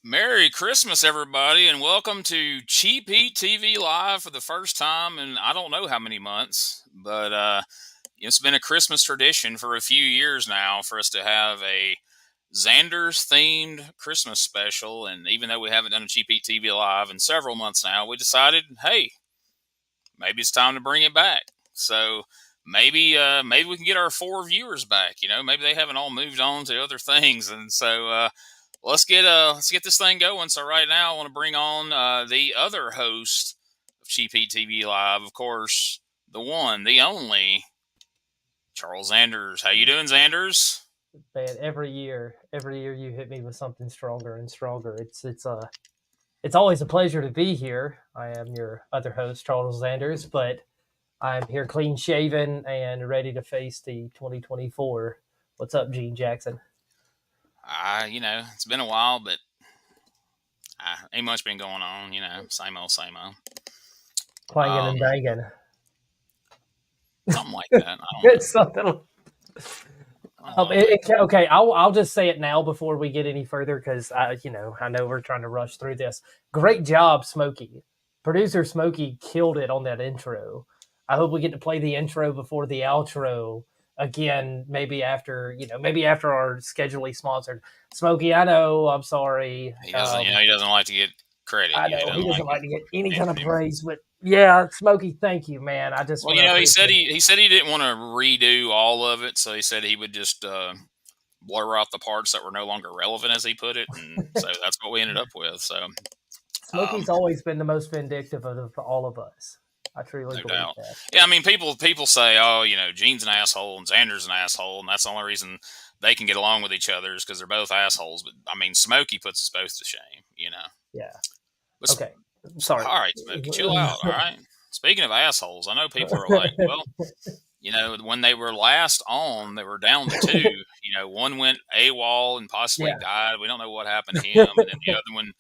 Merry Christmas, everybody, and welcome to Cheap Heat TV Live for the first time in I don't know how many months, but it's been a Christmas tradition for a few years now for us to have a Zanders-themed Christmas special, and even though we haven't done a Cheap Heat TV Live in several months now, we decided, hey, maybe it's time to bring it back. So maybe we can get our 4 viewers back. Maybe they haven't all moved on to other things, and so let's get this thing going. So right now, I want to bring on the other host of Cheap Heat TV Live, of course, the one, the only, Charles Zanders. How you doing, Zanders? Man, every year you hit me with something stronger and stronger. It's always a pleasure to be here. I am your other host, Charles Zanders, but I'm here clean shaven and ready to face the 2024. What's up, Gene Jackson? It's been a while, but ain't much been going on. Same old. Clanging and banging. Something like that. It's something. Okay, I'll just say it now before we get any further because I know we're trying to rush through this. Great job, Smokey. Producer Smokey killed it on that intro. I hope we get to play the intro before the outro again. Maybe after our schedually sponsored. Smokey, I know. I'm sorry. He doesn't. He doesn't like to get credit. I know he doesn't like to get any kind of praise, but. Yeah, Smokey, thank you, man. I just he said he didn't want to redo all of it, so he said he would just blur out the parts that were no longer relevant, as he put it, and so that's what we ended up with. So Smokey's always been the most vindictive of all of us. I truly believe that. Yeah, I mean, people say, oh, Gene's an asshole and Xander's an asshole, and that's the only reason they can get along with each other is because they're both assholes. But I mean, Smokey puts us both to shame, Yeah. But, okay. Sorry. All right, Smokey, chill out. All right. Speaking of assholes, I know people are like, well, when they were last on, they were down to 2. One went AWOL and possibly died. We don't know what happened to him, and then the other one,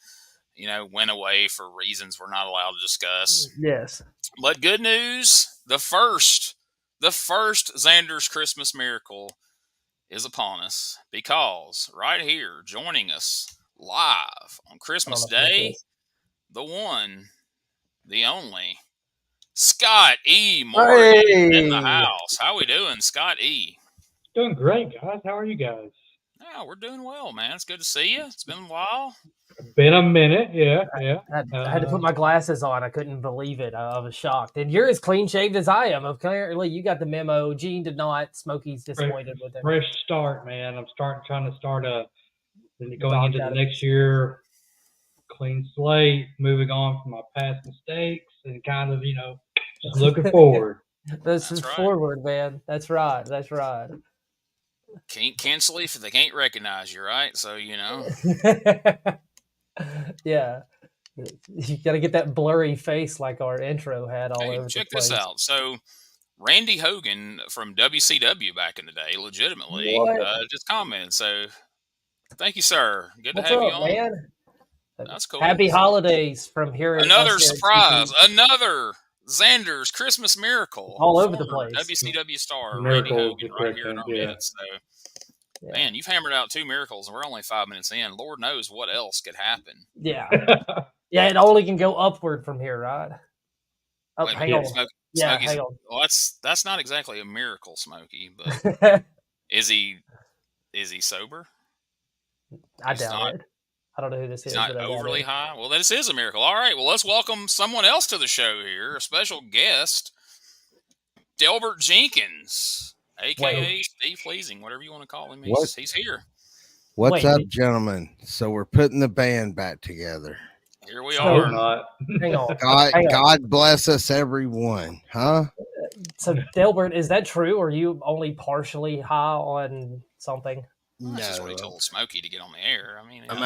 went away for reasons we're not allowed to discuss. Yes. But good news: the first Xander's Christmas miracle is upon us, because right here, joining us live on Christmas Day. The one, the only, Scott E. Morgan in the house. How we doing, Scott E? Doing great, guys. How are you guys? Yeah, we're doing well, man. It's good to see you. It's been a while. Been a minute, yeah. I had to put my glasses on. I couldn't believe it. I was shocked. And you're as clean shaved as I am. Apparently, you got the memo. Gene did not. Smokey's disappointed with him. Fresh start, man. I'm trying to start going into the next year. Clean slate, moving on from my past mistakes, and kind of, just looking forward. This is right. Forward, man. That's right. Can't cancel if they can't recognize you, right? So, Yeah. You got to get that blurry face like our intro had all over the place. Check this out. So, Randy Hogan from WCW back in the day, legitimately, just commented. So, thank you, sir. Good to have you on. Man? That's cool. Happy holidays from here. Another surprise. Another Xander's Christmas miracle. All over the place. WCW star Randy Hogan right here in our midst. So Yeah. Man, you've hammered out 2 miracles, and we're only 5 minutes in. Lord knows what else could happen. Yeah. Yeah, it only can go upward from here, right? Oh, Wait, hang on. Yeah, Smokey's, hang on. well, that's not exactly a miracle, Smokey, but is he sober? I He's doubt not. it. I don't know who this He's is. not but I doubt overly it. high. Well, this is a miracle. All right. Well, let's welcome someone else to the show here. A special guest, Delbert Jenkins, a.k.a. Steve Pleasing, whatever you want to call him. He's here. What's up, gentlemen? So we're putting the band back together. Here we I hope are. not. Hang on. God bless us, everyone. Huh? So, Delbert, is that true? Or are you only partially high on something? That's just what he told Smokey to get on the air. I mean, I'm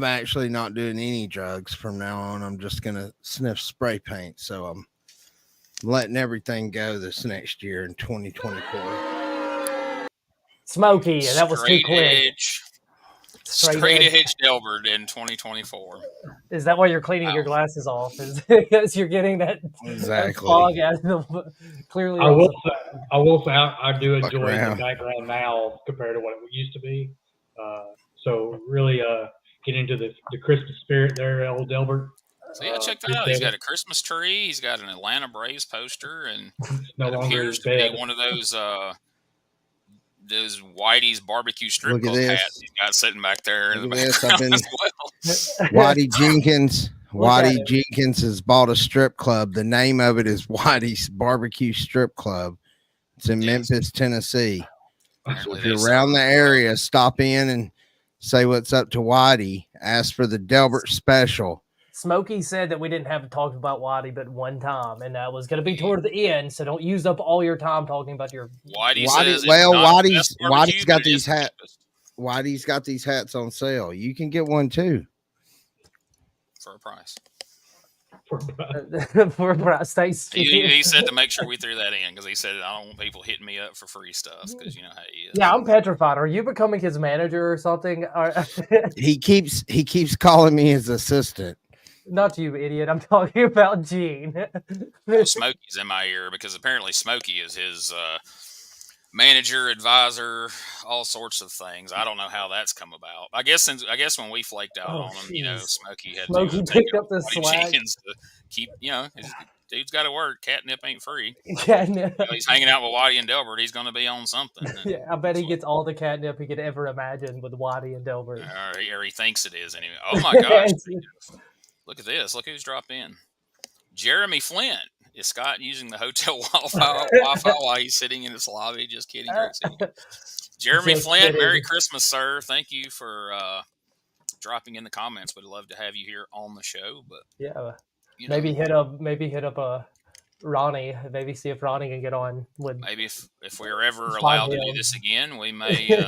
actually not doing any drugs from now on. I'm just gonna sniff spray paint. So I'm letting everything go this next year in 2024. Smokey, that was too quick. Straight edge Delbert in 2024. Is that why you're cleaning your glasses off? Is because you're getting that fog out of the clearly? I will say I do enjoy the background now compared to what it used to be. So really get into the Christmas spirit there, old Delbert. So yeah, check that out. He's got a Christmas tree. He's got an Atlanta Braves poster, and no it appears to be one of those Whitey's barbecue strip club hats he's got sitting back there in the background as well. Whitey Jenkins. Whitey Jenkins has bought a strip club. The name of it is Whitey's Barbecue Strip Club. It's in Memphis, Tennessee. So if you're around the area, stop in and say what's up to Whitey. Ask for the Delbert special. Smokey said that we didn't have to talk about Whitey but one time, and that was going to be toward the end. So don't use up all your time talking about your Whitey's got these hats. Whitey's got these hats on sale. You can get one too for a price. For a price. He said to make sure we threw that in because he said I don't want people hitting me up for free stuff because you know how he is. Yeah, I'm petrified. Are you becoming his manager or something? He keeps calling me his assistant. Not you, idiot. I'm talking about Gene. Well, Smokey's in my ear because apparently Smokey is his manager, advisor, all sorts of things. I don't know how that's come about. I guess when we flaked out on him, you know, Smokey had to pick up the slack. To keep, you know, dude's got to work. Catnip ain't free. Catnip. You know, he's hanging out with Whitey and Delbert. He's going to be on something. Yeah, I bet he gets all the catnip he could ever imagine with Whitey and Delbert. Or he thinks it is anyway. Oh my gosh. Look at this. Look who's dropped in. Jeremy Flint. Is Scott using the hotel Wi-Fi while he's sitting in his lobby? Just kidding. Jeremy Flint, Merry Christmas, sir. Thank you for dropping in the comments. Would love to have you here on the show. But yeah, maybe hit up Ronnie. Maybe see if Ronnie can get on. Maybe if we're ever allowed to do this again, we may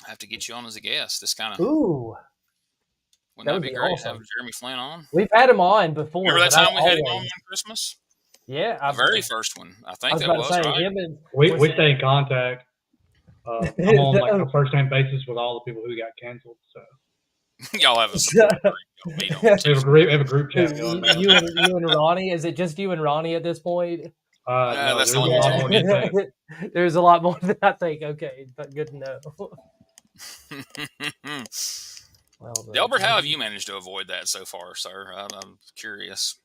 have to get you on as a guest. This kind of Wouldn't that be great to have Jeremy Flint on? We've had him on before. Remember that time we had him on Christmas? Yeah. The very first one. I think that was right. We stay in contact. I'm on like a first-name basis with all the people who got canceled. So y'all have a group chat. You and Ronnie? Is it just you and Ronnie at this point? No, there's a lot more than you think. There's a lot more than I think. Okay, but good to know. Well, Delbert, how have you managed to avoid that so far, sir? I'm curious.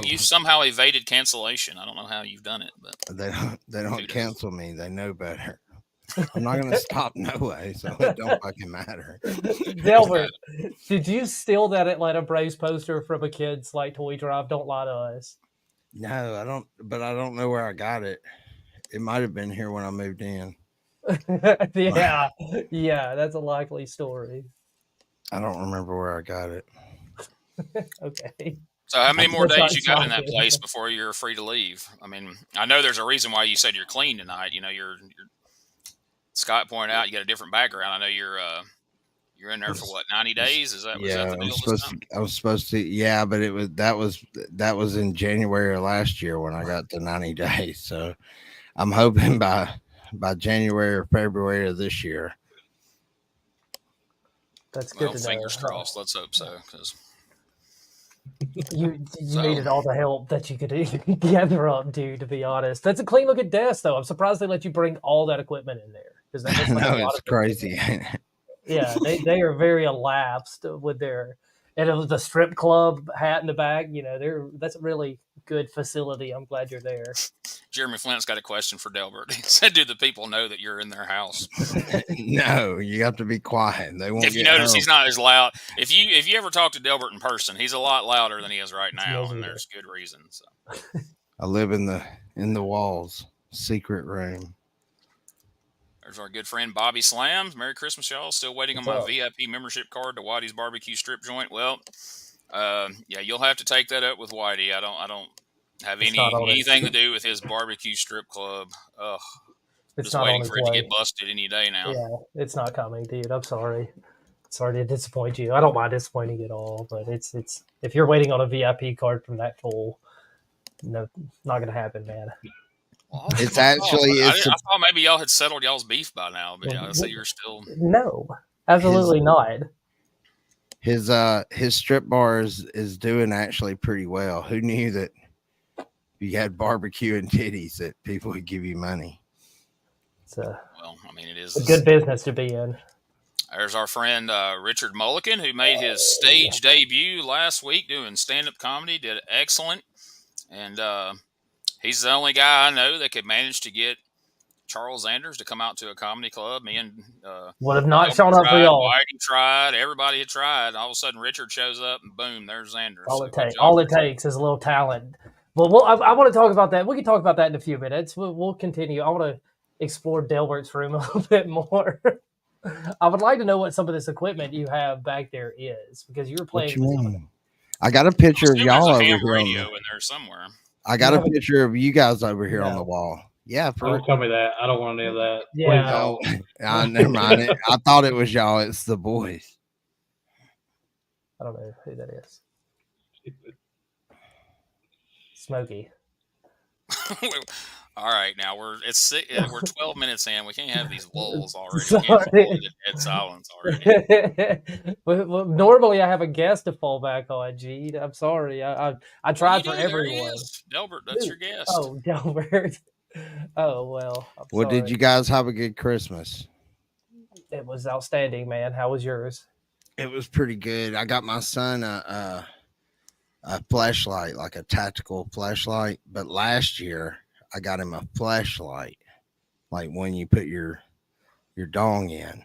You somehow evaded cancellation. I don't know how you've done it, but they don't cancel me. They know better. I'm not going to stop no way, so it don't fucking matter. Delbert, did you steal that Atlanta Braves poster from a kid's toy drive? Don't lie to us. No, I don't. But I don't know where I got it. It might have been here when I moved in. Yeah, that's a likely story. I don't remember where I got it. Okay. So how many more days you got in that place before you're free to leave? I mean, I know there's a reason why you said you're clean tonight. You know, you're Scott pointed out you got a different background. I know you're in there for what, 90 days? Is that the deal? I was supposed to, yeah, but that was in January of last year when I got the 90 days. So I'm hoping by January or February of this year. That's good to know. Fingers crossed. Let's hope so. You needed all the help that you could gather up, dude. To be honest, that's a clean looking desk, though. I'm surprised they let you bring all that equipment in there because that looks like a lot it's of crazy. Yeah, they are very elapsed with their and it was the strip club hat in the back. You know, that's a really good facility. I'm glad you're there. Jeremy Flint's got a question for Delbert. He said, "Do the people know that you're in their house?" No, you have to be quiet. They won't. If you notice, he's not as loud. If you ever talk to Delbert in person, he's a lot louder than he is right now, and there's good reason. So. I live in the walls, secret room. There's our good friend Bobby Slams. Merry Christmas, y'all. Still waiting on my VIP membership card to Whitey's Barbecue Strip Joint. Well, yeah, you'll have to take that up with Whitey. I don't have anything to do with his barbecue strip club. Ugh. Just waiting for it to get busted any day now. Yeah, it's not coming, dude. I'm sorry. Sorry to disappoint you. I don't mind disappointing you at all, but it's if you're waiting on a VIP card from that fool, no, not gonna happen, man. Well, it's actually. I thought maybe y'all had settled y'all's beef by now, but I see you're still. No, absolutely not. His strip bar is doing actually pretty well. Who knew that if you had barbecue and titties that people would give you money? Well, I mean, it is a good business to be in. There's our friend Richard Mulligan, who made his stage debut last week doing stand-up comedy. Did excellent, and he's the only guy I know that could manage to get Charles Zanders to come out to a comedy club. Me and would have not shown up for y'all. Whitey tried. Everybody had tried. All of a sudden, Richard shows up, and boom, there's Zanders. All it takes is a little talent. Well, I want to talk about that. We can talk about that in a few minutes. We'll continue. I want to explore Delbert's room a little bit more. I would like to know what some of this equipment you have back there is, because you were playing. What you mean? I got a picture of y'all over here. Radio in there somewhere. I got a picture of you guys over here on the wall. Yeah, don't tell me that. I don't want any of that. Yeah, never mind. I thought it was y'all. It's the boys. I don't know who that is. Smokey. All right, now we're 12 minutes in. We can't have these lulls already. Dead silence already. Well, normally I have a guest to fall back on. Gene, I'm sorry. I tried for everyone. Delbert, that's your guest. Oh, Delbert. Oh well. Well, did you guys have a good Christmas? It was outstanding, man. How was yours? It was pretty good. I got my son a flashlight, like a tactical flashlight, but last year I got him a flashlight, like when you put your dong in.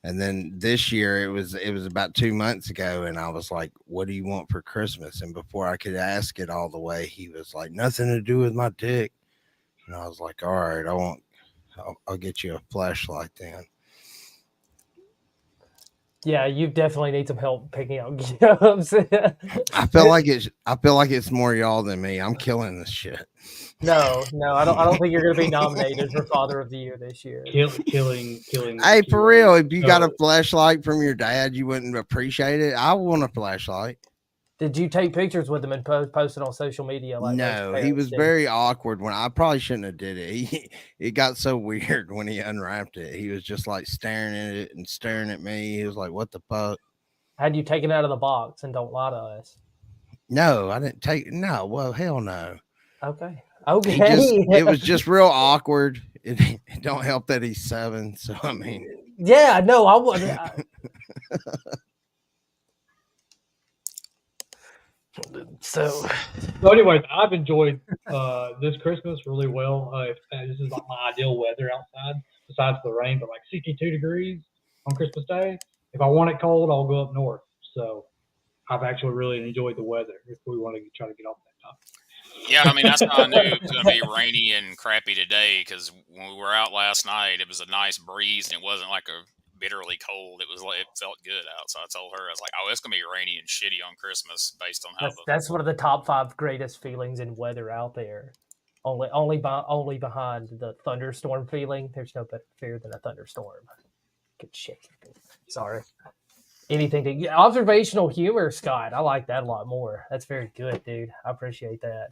And then this year it was about 2 months ago, and I was like, "What do you want for Christmas?" And before I could ask it all the way, he was like, "Nothing to do with my dick." And I was like, "All right, I'll get you a flashlight then." Yeah, you definitely need some help picking out gifts. I feel like it's more y'all than me. I'm killing this shit. No, I don't think you're going to be nominated for Father of the Year this year. Killing. Hey, for real, if you got a flashlight from your dad, you wouldn't appreciate it. I want a flashlight. Did you take pictures with him and post it on social media? No, he was very awkward when I probably shouldn't have did it. It got so weird when he unwrapped it. He was just like staring at it and staring at me. He was like, "What the fuck?" Had you taken it out of the box? And don't lie to us. No, I didn't take. No, well, hell no. Okay. It was just real awkward. It don't help that he's 7. So I mean, yeah, no, I wouldn't. So anyways, I've enjoyed this Christmas really well. This is like my ideal weather outside, besides the rain, but like 62 degrees on Christmas Day. If I want it cold, I'll go up north. So I've actually really enjoyed the weather. If we want to try to get off that topic. Yeah, I mean, that's how I knew it was going to be rainy and crappy today, because when we were out last night, it was a nice breeze and it wasn't like a bitterly cold. It felt good out. So I told her, I was like, "Oh, it's gonna be rainy and shitty on Christmas," based on how that's one of the top 5 greatest feelings in weather out there. Only behind the thunderstorm feeling. There's no better fear than a thunderstorm. Good shit. Sorry. Anything to observational humor, Scott. I like that a lot more. That's very good, dude. I appreciate that.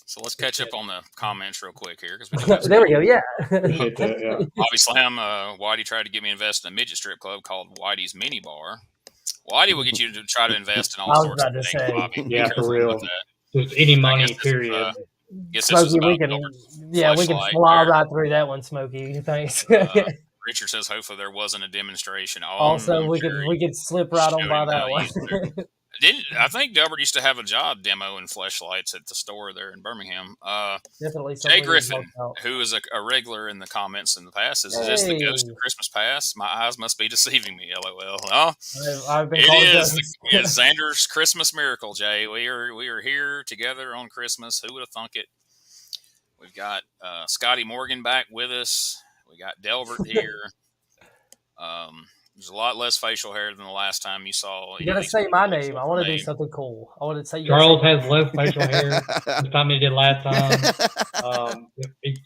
So let's catch up on the comments real quick here. There we go. Yeah. Bobby Slam, Whitey tried to get me invested in a midget strip club called Whitey's Mini Bar. Whitey will get you to try to invest in all I was sorts of about to things, say. Bobby. Be Yeah, for careful real. with that. Just any money, guess this is, period. Guess this was Smokey, we about can, Delbert's yeah, we can fleshlight fly there. right through that one, Smokey. Thanks. Richard says hopefully there wasn't a demonstration. Oh, Also, I'm we sure could slip right on showed by him how that to one. use it. I think Delbert used to have a job demoing fleshlights at the store there in Birmingham. Definitely Jay something we Griffin, can talk about. who is a regular in the comments in the past, is this the ghost of Christmas past? My eyes must be deceiving me. LOL. Oh, I've been it called is. It's Xander's Christmas miracle, Jay. We are here together on Christmas. Who would have thunk it? We've got Scotty Morgan back with us. We got Delbert here. There's a lot less facial hair than the last time you saw. You gotta say my name. I want to do something cool. I want to say Charles has less facial hair this time he did last time.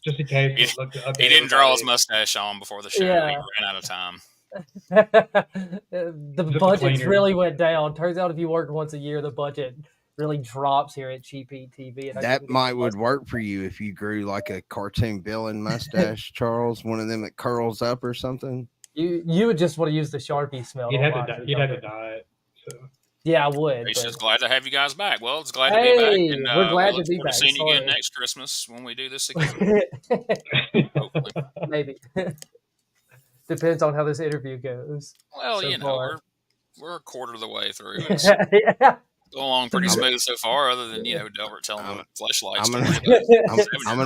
Just in case. He didn't draw his mustache on before the show. Yeah. He ran out of time. The budget really went down. Turns out if you work once a year, the budget really drops here at Cheap Heat TV. And that would work for you if you grew like a cartoon villain mustache, Charles, one of them that curls up or something. You would just want to use the Sharpie smell. You'd have to dye it. So. Yeah, I would. He's just glad to have you guys back. Well, it's glad to be back. And, we're glad to be back. Seeing you again next Christmas when we do this again. Hopefully. Maybe. Depends on how this interview goes. Well, so we're a quarter of the way through. It's yeah. going along pretty smooth so far, other than Delbert telling them fleshlights. I'm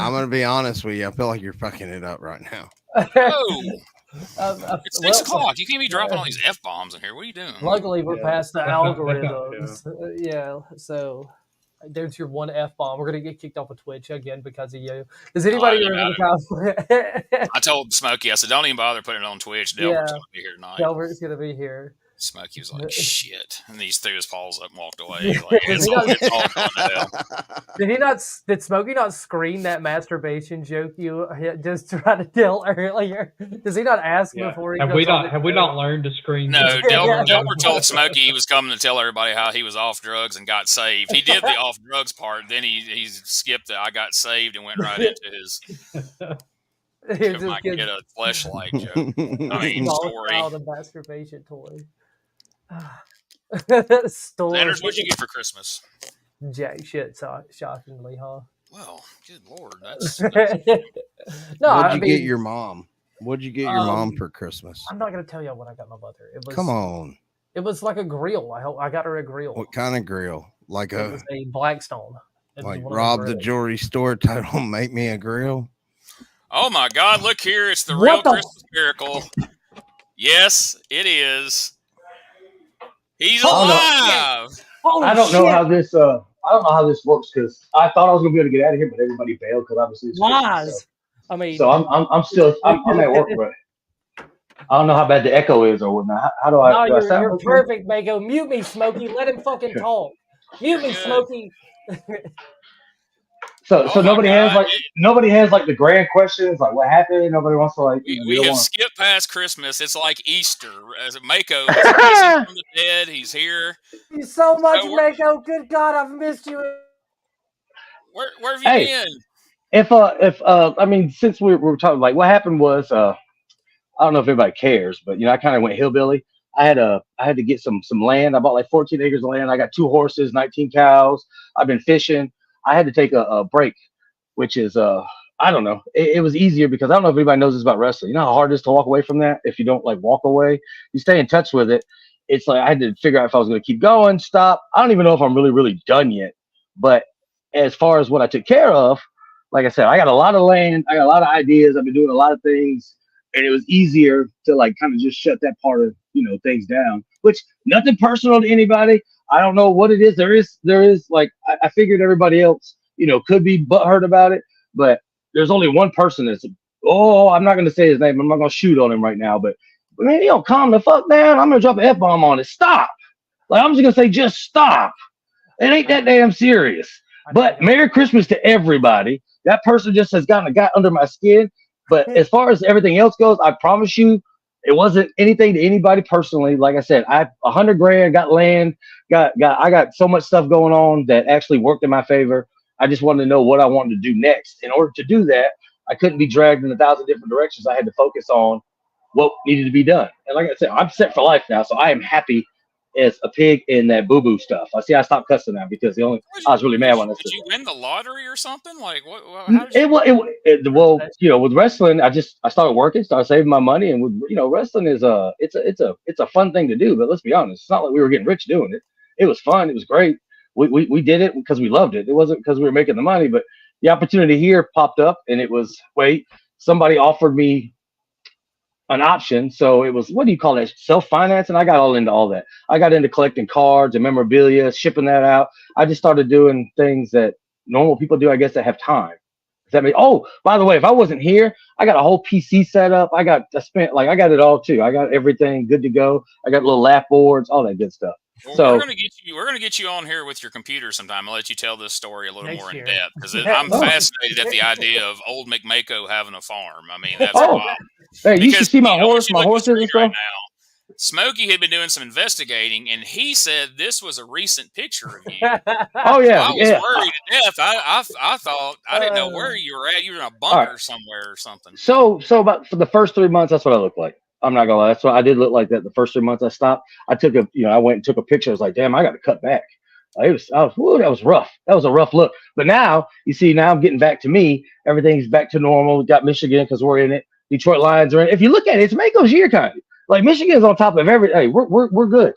gonna be honest with you. I feel like you're fucking it up right now. Oh. It's 6 o'clock. You can't be dropping all these F-bombs in here. What are you doing? Luckily, we're past the algorithms. So there's your one F-bomb. We're going to get kicked off of Twitch again because of you. Does anybody remember the time? I told Smokey, I said, don't even bother putting it on Twitch. Delbert's going to be here tonight. Delbert's going to be here. Smokey was like, shit. And he threw his paws up and walked away. Like, it's all gone to hell. Did Smokey not screen that masturbation joke you just tried to tell earlier? Does he not ask before he Have we not learned to screen? No, Delbert told Smokey he was coming to tell everybody how he was off drugs and got saved. He did the off drugs part. Then he skipped the I got saved and went right into his if I can get a fleshlight joke. I mean, story. The masturbation toy. Zanders, what'd you get for Christmas? Jack shit, shockingly, huh? Well, good lord, that's no. What'd you get your mom? What'd you get your mom for Christmas? I'm not gonna tell y'all what I got my mother. Come on. It was like a grill. I got her a grill. What kind of grill? Like it was a Blackstone. Like rob the jewelry store title, make me a grill. Oh my God! Look here, it's the real Christmas miracle. Yes, it is. He's alive. I don't know how this. I don't know how this works because I thought I was gonna be able to get out of here, but everybody bailed because obviously it's lies. I mean, so I'm still I'm at work, but I don't know how bad the echo is or whatnot. How do I? No, do I sound you're perfect, Mako. Mute me, Smokey. Let him fucking talk. Mute me, Smokey. So nobody has like the grand questions like what happened. Nobody wants to like. We have skipped past Christmas. It's like Easter. As Mako is from the dead, he's here. Thank you so much, Mako. Good God, I've missed you. Where have you been? If I mean, since we were talking, like what happened was I don't know if everybody cares, but I kind of went hillbilly. I had to get some land. I bought like 14 acres of land. I got 2 horses, 19 cows. I've been fishing. I had to take a break, which is I don't know. It was easier because I don't know if anybody knows this about wrestling. You know how hard it is to walk away from that if you don't like walk away. You stay in touch with it. It's like I had to figure out if I was going to keep going, stop. I don't even know if I'm really done yet. But as far as what I took care of, like I said, I got a lot of land. I got a lot of ideas. I've been doing a lot of things, and it was easier to like kind of just shut that part of things down. Which nothing personal to anybody. I don't know what it is. There is like I figured everybody else, could be butthurt about it, but there's only one person that's I'm not gonna say his name. I'm not gonna shoot on him right now, but man, calm the fuck down. I'm gonna drop an F-bomb on it. Stop. Like I'm just gonna say, just stop. It ain't that damn serious. But Merry Christmas to everybody. That person just has got under my skin. But as far as everything else goes, I promise you, it wasn't anything to anybody personally. Like I said, I $100 grand, got land, I got so much stuff going on that actually worked in my favor. I just wanted to know what I wanted to do next. In order to do that, I couldn't be dragged in 1,000 different directions. I had to focus on what needed to be done. And like I said, I'm set for life now, so I am happy as a pig in that boo boo stuff. I stopped cussing now because I was really mad when I said. Did you win the lottery or something? Like what? How did well, with wrestling, I started working, started saving my money, and with wrestling is it's a fun thing to do. But let's be honest, it's not like we were getting rich doing it. It was fun. It was great. We did it because we loved it. It wasn't because we were making the money, but the opportunity here popped up, and it was somebody offered me an option. So it was, what do you call that? Self-finance. And I got all into all that. I got into collecting cards and memorabilia, shipping that out. I just started doing things that normal people do, I guess, that have time. Does that mean, oh, by the way, if I wasn't here, I got a whole PC set up. I got it all too. I got everything good to go. I got little lap boards, all that good stuff. Well, so we're gonna get you on here with your computer sometime. I'll let you tell this story a little more in depth because I'm fascinated at the idea of old McMako having a farm. I mean, that's wild. Hey, you should see my horses and stuff. Right now, Smokey had been doing some investigating, and he said this was a recent picture of you. Oh yeah, I was worried to death. I thought I didn't know where you were at. You were in a bunker somewhere or something. So about for the first 3 months, that's what I looked like. I'm not gonna lie. That's what I did look like that. The first 3 months I stopped, I went and took a picture. I was like, damn, I got to cut back. That was rough. That was a rough look. But now, you see, now I'm getting back to me. Everything's back to normal. We got Michigan because we're in it. Detroit Lions are in it. If you look at it, it's Mako's year kind of. Like Michigan's on top of everything. Hey, we're good.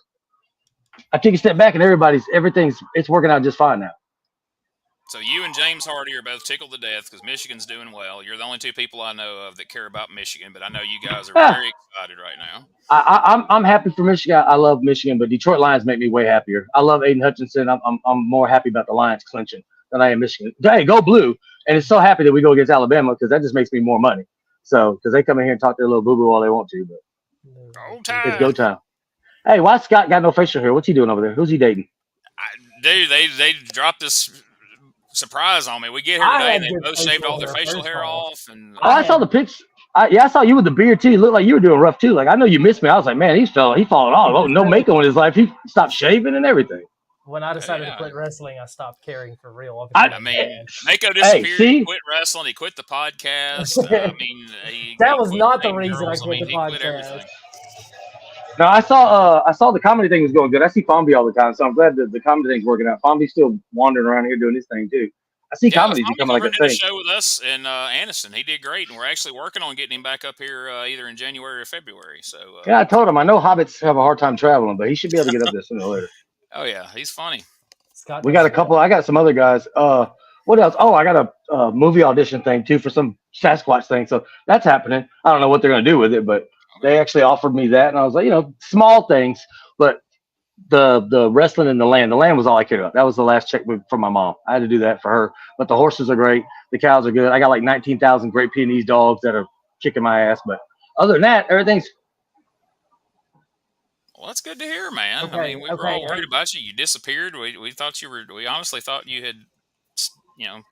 I take a step back and it's working out just fine now. So you and James Hardy are both tickled to death because Michigan's doing well. You're the only two people I know of that care about Michigan, but I know you guys are very excited right now. I'm happy for Michigan. I love Michigan, but Detroit Lions make me way happier. I love Aiden Hutchinson. I'm more happy about the Lions clinching than I am Michigan. Hey, go blue! And it's so happy that we go against Alabama because that just makes me more money. So because they come in here and talk their little boo boo all they want to, but it's go time. Hey, why Scott got no facial hair? What's he doing over there? Who's he dating? Dude, they dropped this surprise on me. We get here today and they both shaved all their facial hair off. And I saw the pics. I saw you with the beard too. You looked like you were doing rough too. Like I know you missed me. I was like, man, he falling off. Oh, no Mako in his life. He stopped shaving and everything. When I decided to quit wrestling, I stopped caring for real. I mean, Mako disappeared. He quit wrestling. He quit the podcast. I mean, that was not the reason I quit the podcast. No, I saw the comedy thing was going good. I see Fombi all the time, so I'm glad that the comedy thing's working out. Fombi's still wandering around here doing his thing too. I see comedy's becoming like a thing. He did a show with us in Anniston. He did great, and we're actually working on getting him back up here either in January or February. So yeah, I told him I know hobbits have a hard time traveling, but he should be able to get up there sooner or later. Oh yeah, he's funny. We got a couple. I got some other guys. What else? Oh, I got a movie audition thing too for some Sasquatch thing. So that's happening. I don't know what they're gonna do with it, but they actually offered me that, and I was like, small things. But the wrestling and the land was all I cared about. That was the last check from my mom. I had to do that for her. But the horses are great. The cows are good. I got like 19,000 Great Pyrenees dogs that are kicking my ass. But other than that, everything's. Well, that's good to hear, man. Okay, I mean, we were all worried about you. You disappeared. We thought you were. We honestly thought you had,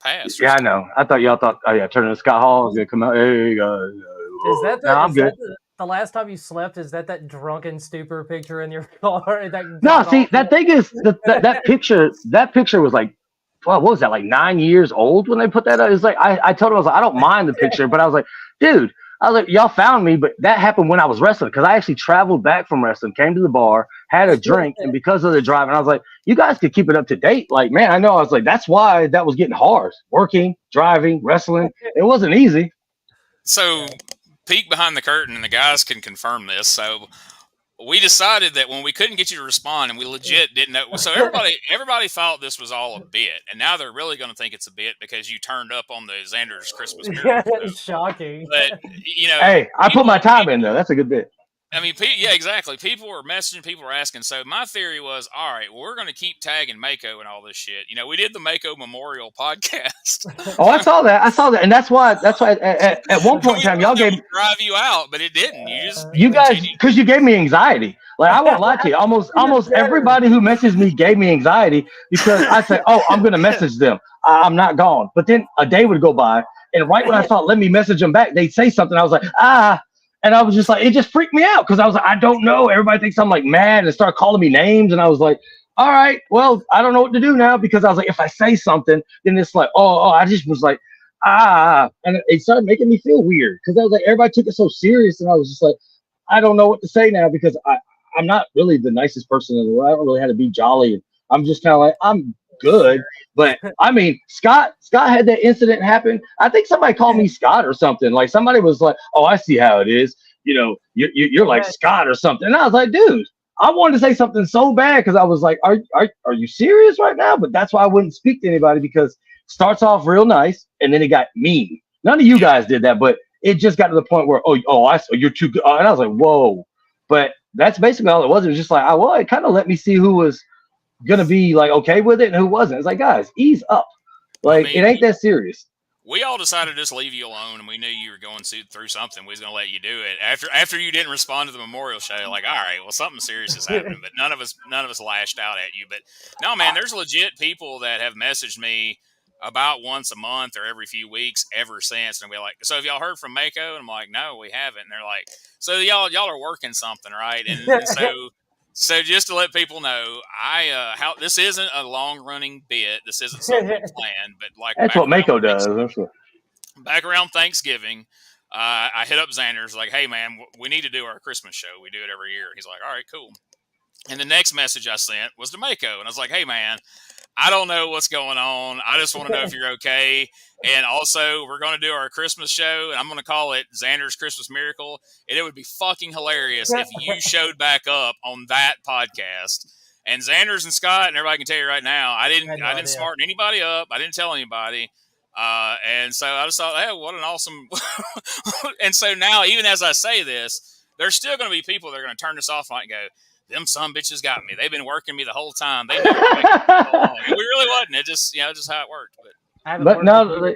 passed. Yeah, I know. I thought y'all thought, oh yeah, turning to Scott Hall is gonna come out. Hey, is that the, I'm good. The last time you slept, is that drunken stupor picture in your car? No, see, that thing is that picture. That picture was like, well, what was that? Like 9 years old when they put that up. It was like I told him, I was like, I don't mind the picture, but I was like, dude. I was like, y'all found me, but that happened when I was wrestling because I actually traveled back from wrestling, came to the bar, had a drink, and because of the driving, I was like, you guys could keep it up to date. Like, man, I know. I was like, that's why that was getting hard. Working, driving, wrestling. It wasn't easy. So, peek behind the curtain, and the guys can confirm this. So, we decided that when we couldn't get you to respond, and we legit didn't know. So everybody thought this was all a bit, and now they're really going to think it's a bit because you turned up on the Zanders Christmas Miracle. Yeah, it's shocking. But hey, I put my time in there. That's a good bit. I mean, yeah, exactly. People were messaging, people were asking. So my theory was, all right, well, we're going to keep tagging Mako and all this shit. We did the Mako Memorial podcast. Oh, I saw that, and that's why at one point in time y'all gave drive you out, but it didn't. You guys, because you gave me anxiety. Like I won't lie to you, almost everybody who messaged me gave me anxiety because I said, oh, I'm going to message them. I'm not gone. But then a day would go by, and right when I thought, let me message them back, they'd say something. I was like, and I was just like, it just freaked me out because I was like, I don't know. Everybody thinks I'm like mad and start calling me names. And I was like, all right, well, I don't know what to do now because I was like, if I say something, then it's like, I just was like, and it started making me feel weird because I was like, everybody took it so serious. And I was just like, I don't know what to say now because I'm not really the nicest person in the world. I don't really have to be jolly. I'm just kind of like, I'm good. But I mean, Scott had that incident happen. I think somebody called me Scott or something. Like somebody was like, "Oh, I see how it is. You know, you're like Scott or something." And I was like, dude, I wanted to say something so bad because I was like, are you serious right now? But that's why I wouldn't speak to anybody, because it starts off real nice and then it got mean. None of you guys did that, but it just got to the point where, I saw you're too good. And I was like, whoa. But that's basically all it was. It was just like, it kind of let me see who was gonna be like okay with it and who wasn't. It's like, guys, ease up. Like, it ain't that serious. We all decided to just leave you alone, and we knew you were going through something. We was gonna let you do it after you didn't respond to the memorial show. Like, all right, well, something serious is happening, but none of us lashed out at you. But no, man, there's legit people that have messaged me about once a month or every few weeks ever since, and we're like, so have y'all heard from Mako? And I'm like, no, we haven't. And they're like, so y'all are working something, right? And so just to let people know, this isn't a long running bit. This isn't something planned, but like that's what Mako does. Back around Thanksgiving, I hit up Zanders like, hey man, we need to do our Christmas show. We do it every year. He's like, all right, cool. And the next message I sent was to Mako, and I was like, hey man, I don't know what's going on. I just want to know if you're okay. And also, we're going to do our Christmas show, and I'm going to call it Xander's Christmas Miracle. And it would be fucking hilarious if you showed back up on that podcast. And Zanders and Scott, and everybody can tell you right now, I didn't smarten anybody up. I didn't tell anybody. And so I just thought, hey, what an awesome. And so now, even as I say this, there's still going to be people that are going to turn this off and go, them some bitches got me. They've been working me the whole time. They knew we really wasn't. It just, just how it worked. But no,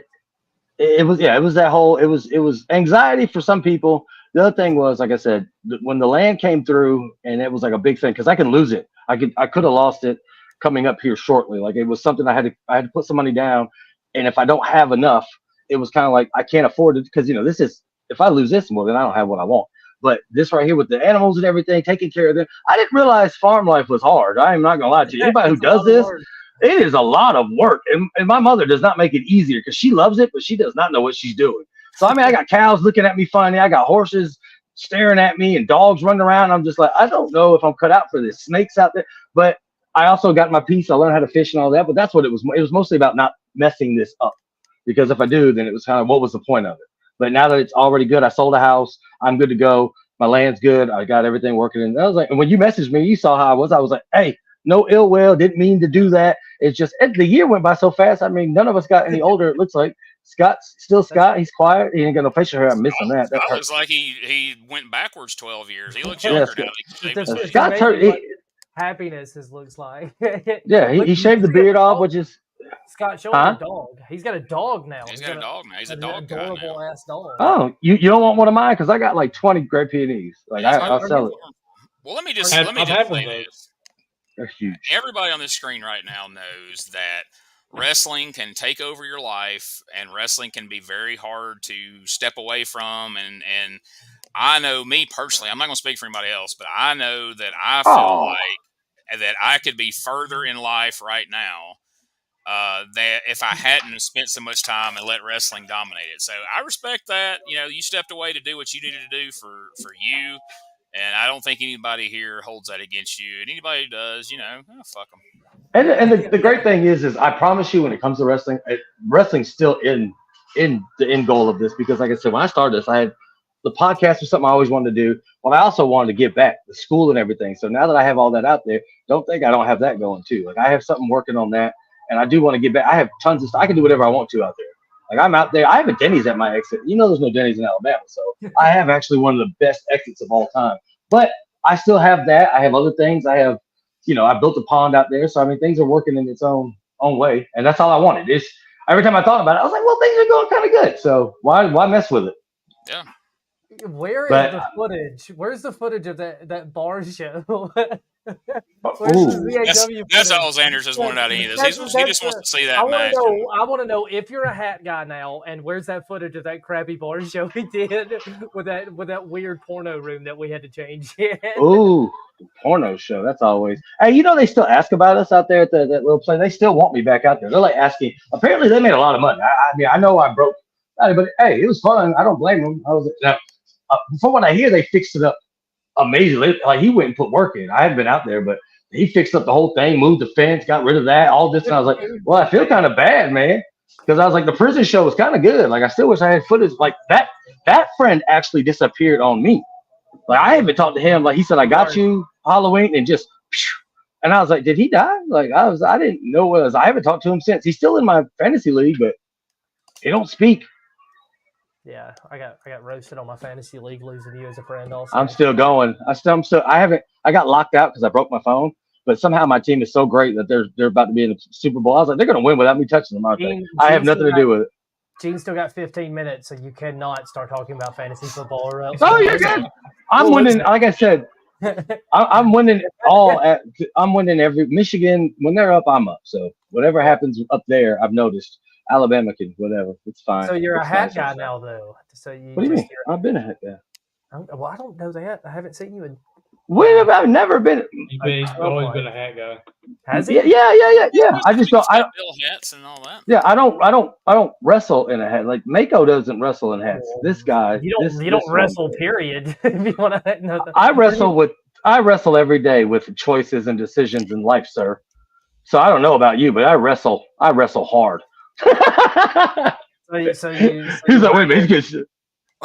it was anxiety for some people. The other thing was, like I said, when the land came through, and it was like a big thing because I can lose it. I could have lost it coming up here shortly. Like, it was something I had to put some money down, and if I don't have enough, it was kind of like I can't afford it because this is, if I lose this more, then I don't have what I want. But this right here with the animals and everything, taking care of them, I didn't realize farm life was hard. I am not gonna lie to you. Anybody who does this, it is a lot of work. And my mother does not make it easier because she loves it, but she does not know what she's doing. So I mean, I got cows looking at me funny. I got horses staring at me and dogs running around. I'm just like, I don't know if I'm cut out for this. Snakes out there. But I also got my piece. I learned how to fish and all that. But that's what it was. It was mostly about not messing this up. Because if I do, then it was kind of, what was the point of it? But now that it's already good, I sold a house. I'm good to go. My land's good. I got everything working. And I was like, and when you messaged me, you saw how I was. I was like, hey, no ill will. Didn't mean to do that. It's just, the year went by so fast. I mean, none of us got any older. It looks like Scott's still Scott. He's quiet. He ain't got no facial hair. I'm missing that. That looks like he went backwards 12 years. He looks younger now. Scott's hurt. Happiness looks like. Yeah, he shaved the beard off, which is. Scott showing a dog. He's got a dog now. He's got a dog now. He's a dog adorable ass dog. Oh, you don't want one of mine because I got like 20 Great Pyrenees. Like I'll sell it. Well, let me just say this. They're huge. Everybody on this screen right now knows that wrestling can take over your life, and wrestling can be very hard to step away from. And I know me personally, I'm not going to speak for anybody else, but I know that I feel like that I could be further in life right now. That if I hadn't spent so much time and let wrestling dominate it. So I respect that. You stepped away to do what you needed to do for you. And I don't think anybody here holds that against you. And anybody who does, fuck them. And the great thing is I promise you, when it comes to wrestling, wrestling's still in the end goal of this. Because like I said, when I started this, I had the podcast was something I always wanted to do. But I also wanted to give back the school and everything. So now that I have all that out there, don't think I don't have that going too. Like, I have something working on that. And I do want to get back. I have tons of stuff. I can do whatever I want to out there. Like, I'm out there. I have a Denny's at my exit. There's no Denny's in Alabama. So I have actually one of the best exits of all time. But I still have that. I have other things. I have, I built a pond out there. So, I mean, things are working in its own way. And that's all I wanted. Every time I thought about it, I was like, well, things are going kind of good. So why mess with it? Yeah. Where is the footage? Where's the footage of that bar show? That's all Zanders has wanted out of this. He just wants to see that match. I want to know if you're a hat guy now, and where's that footage of that crappy bar show we did with that weird porno room that we had to change? Ooh, porno show. That's always. Hey, they still ask about us out there at that little place. They still want me back out there. They're like asking. Apparently, they made a lot of money. I know I broke, but hey, it was fun. I don't blame them. From what I hear, they fixed it up amazing. Like he went and put work in. I hadn't been out there, but he fixed up the whole thing, moved the fence, got rid of that, all this. And I was like, well, I feel kind of bad, man. Because I was like, the prison show was kind of good. Like, I still wish I had footage. Like, that friend actually disappeared on me. Like, I haven't talked to him. Like, he said, I got you, Halloween, and just, and I was like, did he die? Like, I didn't know what it was. I haven't talked to him since. He's still in my fantasy league, but he don't speak. Yeah, I got roasted on my fantasy league losing you as a friend also. I'm still going. I got locked out because I broke my phone. But somehow my team is so great that they're about to be in the Super Bowl. I was like, they're going to win without me touching them, aren't they? I have nothing to do with it. Gene still got 15 minutes, so you cannot start talking about fantasy football or else. Oh, you're good. I'm winning. Like I said, I'm winning I'm winning every Michigan. When they're up, I'm up. So whatever happens up there, I've noticed. Alabama can whatever. It's fine. So you're a hat guy now, though. So you. What do you mean? I've been a hat guy. Well, I don't know that. I haven't seen you in. I've never been. He's always been a hat guy. Has he? Yeah. I just don't. Bill hats and all that. Yeah, I don't wrestle in a hat. Like Mako doesn't wrestle in hats. This guy. You don't wrestle. Period. If you want to know I wrestle every day with choices and decisions in life, sir. So I don't know about you, but I wrestle hard. He's like, wait a minute, he's good.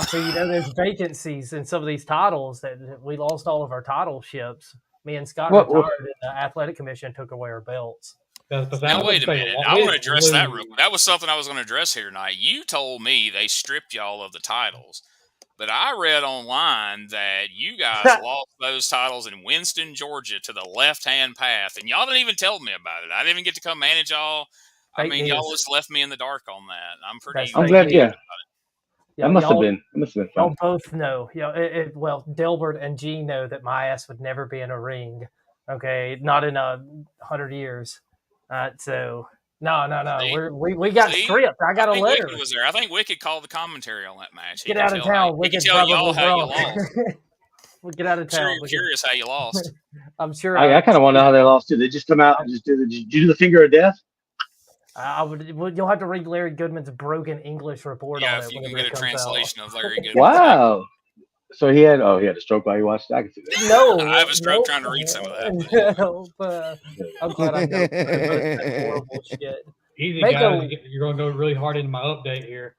So there's vacancies in some of these titles that we lost all of our titleships. Me and Scott retired, and the athletic commission took away our belts. Now wait a minute. I want to address that real quick. That was something I was going to address here tonight. You told me they stripped y'all of the titles, but I read online that you guys lost those titles in Winston, Georgia, to the left-hand path, and y'all didn't even tell me about it. I didn't even get to come manage y'all. I mean, y'all just left me in the dark on that. I'm glad. Yeah. That must have been fun. Y'all both know. Well, Delbert and Gene know that my ass would never be in a ring. Okay, not in 100 years. So no. We got stripped. I got a letter. Wicked was there. I think Wicked called the commentary on that match. Get out of town. He can tell y'all how you lost. We'll get out of town. I'm sure you're curious how you lost. I'm sure. I kind of want to know how they lost too. They just come out and just did you do the finger of death? You'll have to read Larry Goodman's broken English report on it. Yeah, if you can get a translation of Larry Goodman. Wow. So he had a stroke while you watched it? I can see that. No. I have a stroke trying to read some of that. I'm glad I know that horrible shit. Easy, guys. You're going to go really hard into my update here.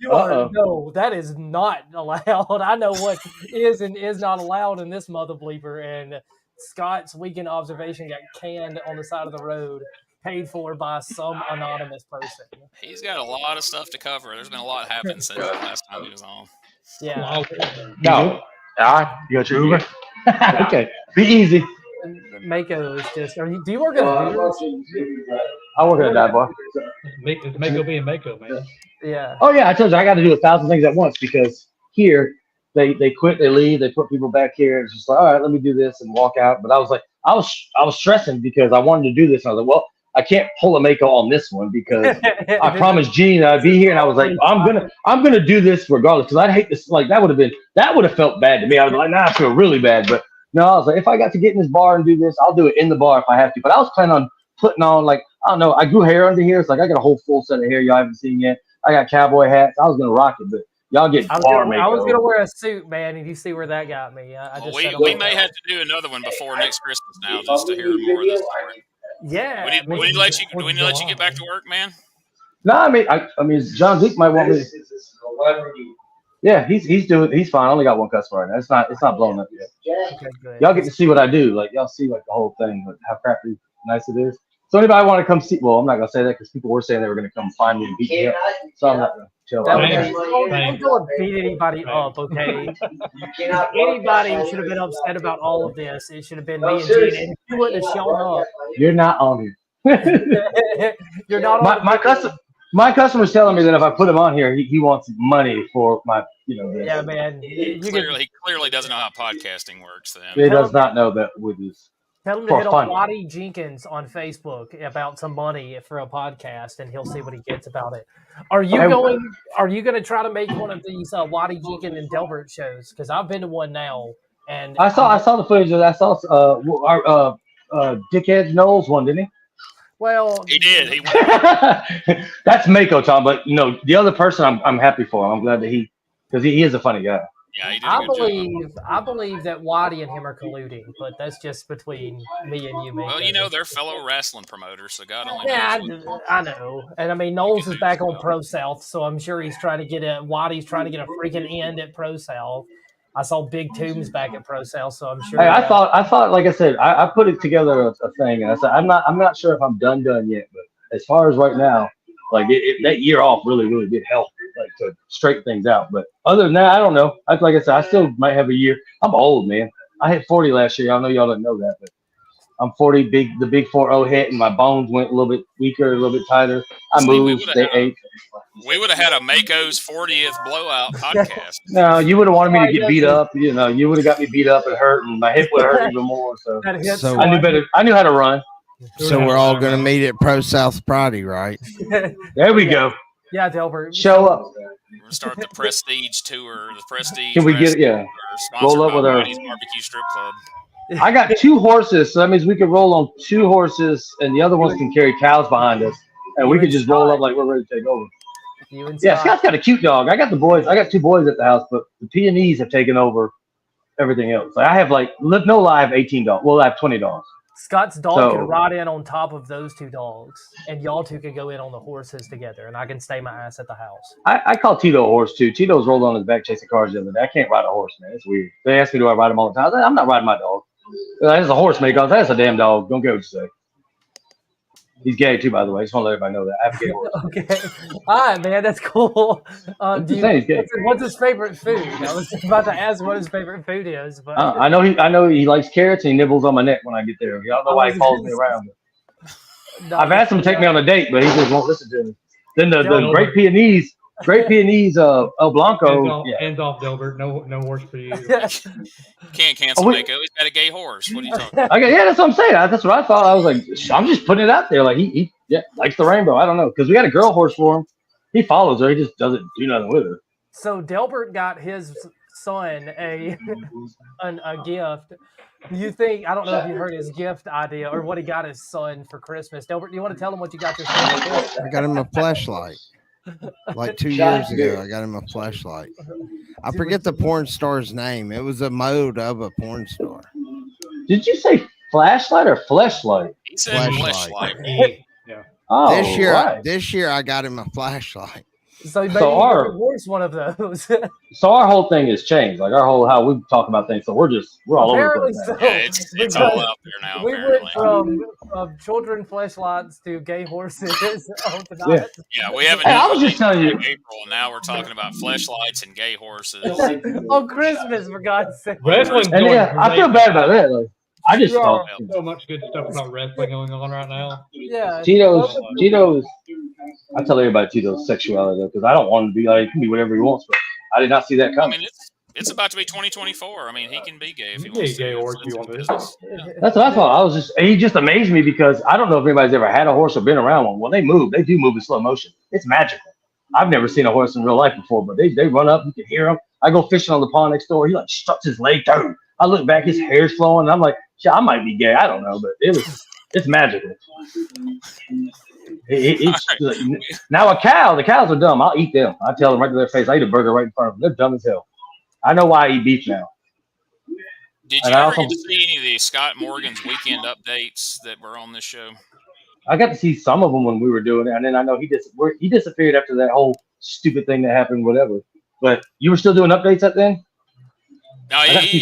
No, that is not allowed. I know what is and is not allowed in this mother bleeper, and Scott's weekend observation got canned on the side of the road, paid for by some anonymous person. He's got a lot of stuff to cover. There's been a lot happened since the last time he was on. Yeah. No. You got your Uber? Okay. Be easy. Mako is just. Do you work at a I work at a dive bar. It's Mako being Mako, man. Yeah. Oh yeah, I told you I got to do 1,000 things at once because here they quit, they leave, they put people back here. It's just like, all right, let me do this and walk out. But I was like, I was stressing because I wanted to do this. And I was like, well, I can't pull a Mako on this one because I promised Gene I'd be here, and I was like, I'm gonna do this regardless because I'd hate this. Like that would have felt bad to me. I was like, I feel really bad. But no, I was like, if I got to get in this bar and do this, I'll do it in the bar if I have to. But I was planning on putting on, like, I don't know, I grew hair under here. It's like I got a whole full set of hair y'all haven't seen yet. I got cowboy hats. I was gonna rock it, but y'all get bar Mako. I was gonna wear a suit, man, and you see where that got me. We may have to do another one before next Christmas now, just to hear more of this story. Yeah. We need to let you get back to work, man. No, I mean, John Zeke might want me. Yeah, he's fine. I only got one customer right now. It's not blowing up yet. Okay, y'all get to see what I do. Like y'all see like the whole thing, like how crappy nice it is. So anybody want to come see? Well, I'm not gonna say that because people were saying they were gonna come find me and beat me up. So I'm not gonna chill. Don't go and beat anybody up, okay? Anybody should have been upset about all of this. It should have been me and Gene, and you wouldn't have shown up. You're not on here. You're not on. My customer's telling me that if I put him on here, he wants money for my, this. Yeah, man. He clearly doesn't know how podcasting works. Then he does not know that with his. Tell him to hit on Waddy Jenkins on Facebook about some money for a podcast, and he'll see what he gets about it. Are you going to try to make one of these Waddy Jenkins and Delbert shows? Because I've been to one now, and I saw the footage of that. I saw our Dickhead Knowles one, didn't he? Well, he did. He That's Mako, Tom. But the other person, I'm happy for him. I'm glad that because he is a funny guy. Yeah, he did a good job. I believe that Waddy and him are colluding, but that's just between me and you, Mako. Well, you know, they're fellow wrestling promoters, so God only Yeah, knows. I know. And I mean, Knowles is back on Pro South, so I'm sure he's trying to get Waddy's trying to get a freaking end at Pro South. I saw Big Tombs back at Pro South, so I'm sure. Hey, I thought, like I said, I put it together a thing, and I said I'm not sure if I'm done yet, but as far as right now, like that year off really did help, like to straighten things out. But other than that, I don't know. Like I said, I still might have a year. I'm old, man. I hit 40 last year. I know y'all didn't know that, but I'm 40. The big 4-0 hit, and my bones went a little bit weaker, a little bit tighter. I moved. They ate. We would have had a Mako's 40th blowout podcast. No, you would have wanted me to get beat up. You know, you would have got me beat up and hurt, and my hip would hurt even more. So I knew better. I knew how to run. So we're all going to meet at Pro South Friday, right? There we go. Yeah, Delbert. Show up. We're going to start the Prestige Tour. The Prestige. Can we get it? Yeah. Roll up with our Barbecue Strip Club. I got 2 horses, so that means we could roll on 2 horses, and the other ones can carry cows behind us, and we could just roll up like we're ready to take over. Yeah, Scott's got a cute dog. I got the boys. I got 2 boys at the house, but the P&Es have taken over everything else. Like I have no lie, I have 18 dogs. Well, I have 20 dogs. Scott's dog can ride in on top of those 2 dogs, and y'all 2 can go in on the horses together, and I can stay my ass at the house. I call Tito a horse too. Tito's rolled on his back chasing cars the other day. I can't ride a horse, man. It's weird. They ask me, do I ride him all the time? I was like, I'm not riding my dog. That's a horse, Mako. That's a damn dog. Don't care what you say. He's gay too, by the way. I just want to let everybody know that. I have a gay horse. Okay. All right, man. That's cool. What's his favorite food? I was about to ask what his favorite food is, but I know he likes carrots and he nibbles on my neck when I get there. Y'all know why he follows me around. I've asked him to take me on a date, but he just won't listen to me. Then the Great Pyrenees, El Blanco. Hands off, Delbert. No horse for you. Can't cancel Mako. He's got a gay horse. What are you talking about? Yeah, that's what I'm saying. That's what I thought. I was like, I'm just putting it out there. Like he likes the rainbow. I don't know, because we got a girl horse for him. He follows her. He just doesn't do nothing with her. So Delbert got his son a gift. You think, I don't know if you heard his gift idea or what he got his son for Christmas. Delbert, do you want to tell him what you got your son? I got him a flashlight. Like 2 years ago, I got him a flashlight. I forget the porn star's name. It was a mode of a porn star. Did you say flashlight or fleshlight? He said flashlight. Yeah. Oh, this year I got him a flashlight. So maybe horse one of those. So our whole thing has changed. Like how we talk about things. So we're all over the place. Yeah, it's all out there now. We went from children fleshlights to gay horses. Yeah, we haven't. I was just telling you. April, and now we're talking about fleshlights and gay horses. On Christmas, for God's sake. Wrestling's I feel bad about that. Like, I just thought so much good stuff about wrestling going on right now. Yeah, Tito's. I tell everybody Tito's sexuality because I don't want him to be like he can be whatever he wants, but I did not see that coming. I mean, it's about to be 2024. I mean, he can be gay if he wants to. Gay horse if you want to. That's what I thought. He just amazed me because I don't know if anybody's ever had a horse or been around one. When they move, they do move in slow motion. It's magical. I've never seen a horse in real life before, but they run up. You can hear them. I go fishing on the pond next door. He like struts his leg down. I look back, his hair's flowing. And I'm like, I might be gay. I don't know, but it's magical. Like, now the cows are dumb. I'll eat them. I tell them right to their face. I eat a burger right in front of them. They're dumb as hell. I know why I eat beef now. Did you ever get to see any of the Scott Morgan's weekend updates that were on this show? I got to see some of them when we were doing it, and then I know he disappeared after that whole stupid thing that happened, whatever. But you were still doing updates at then? No, he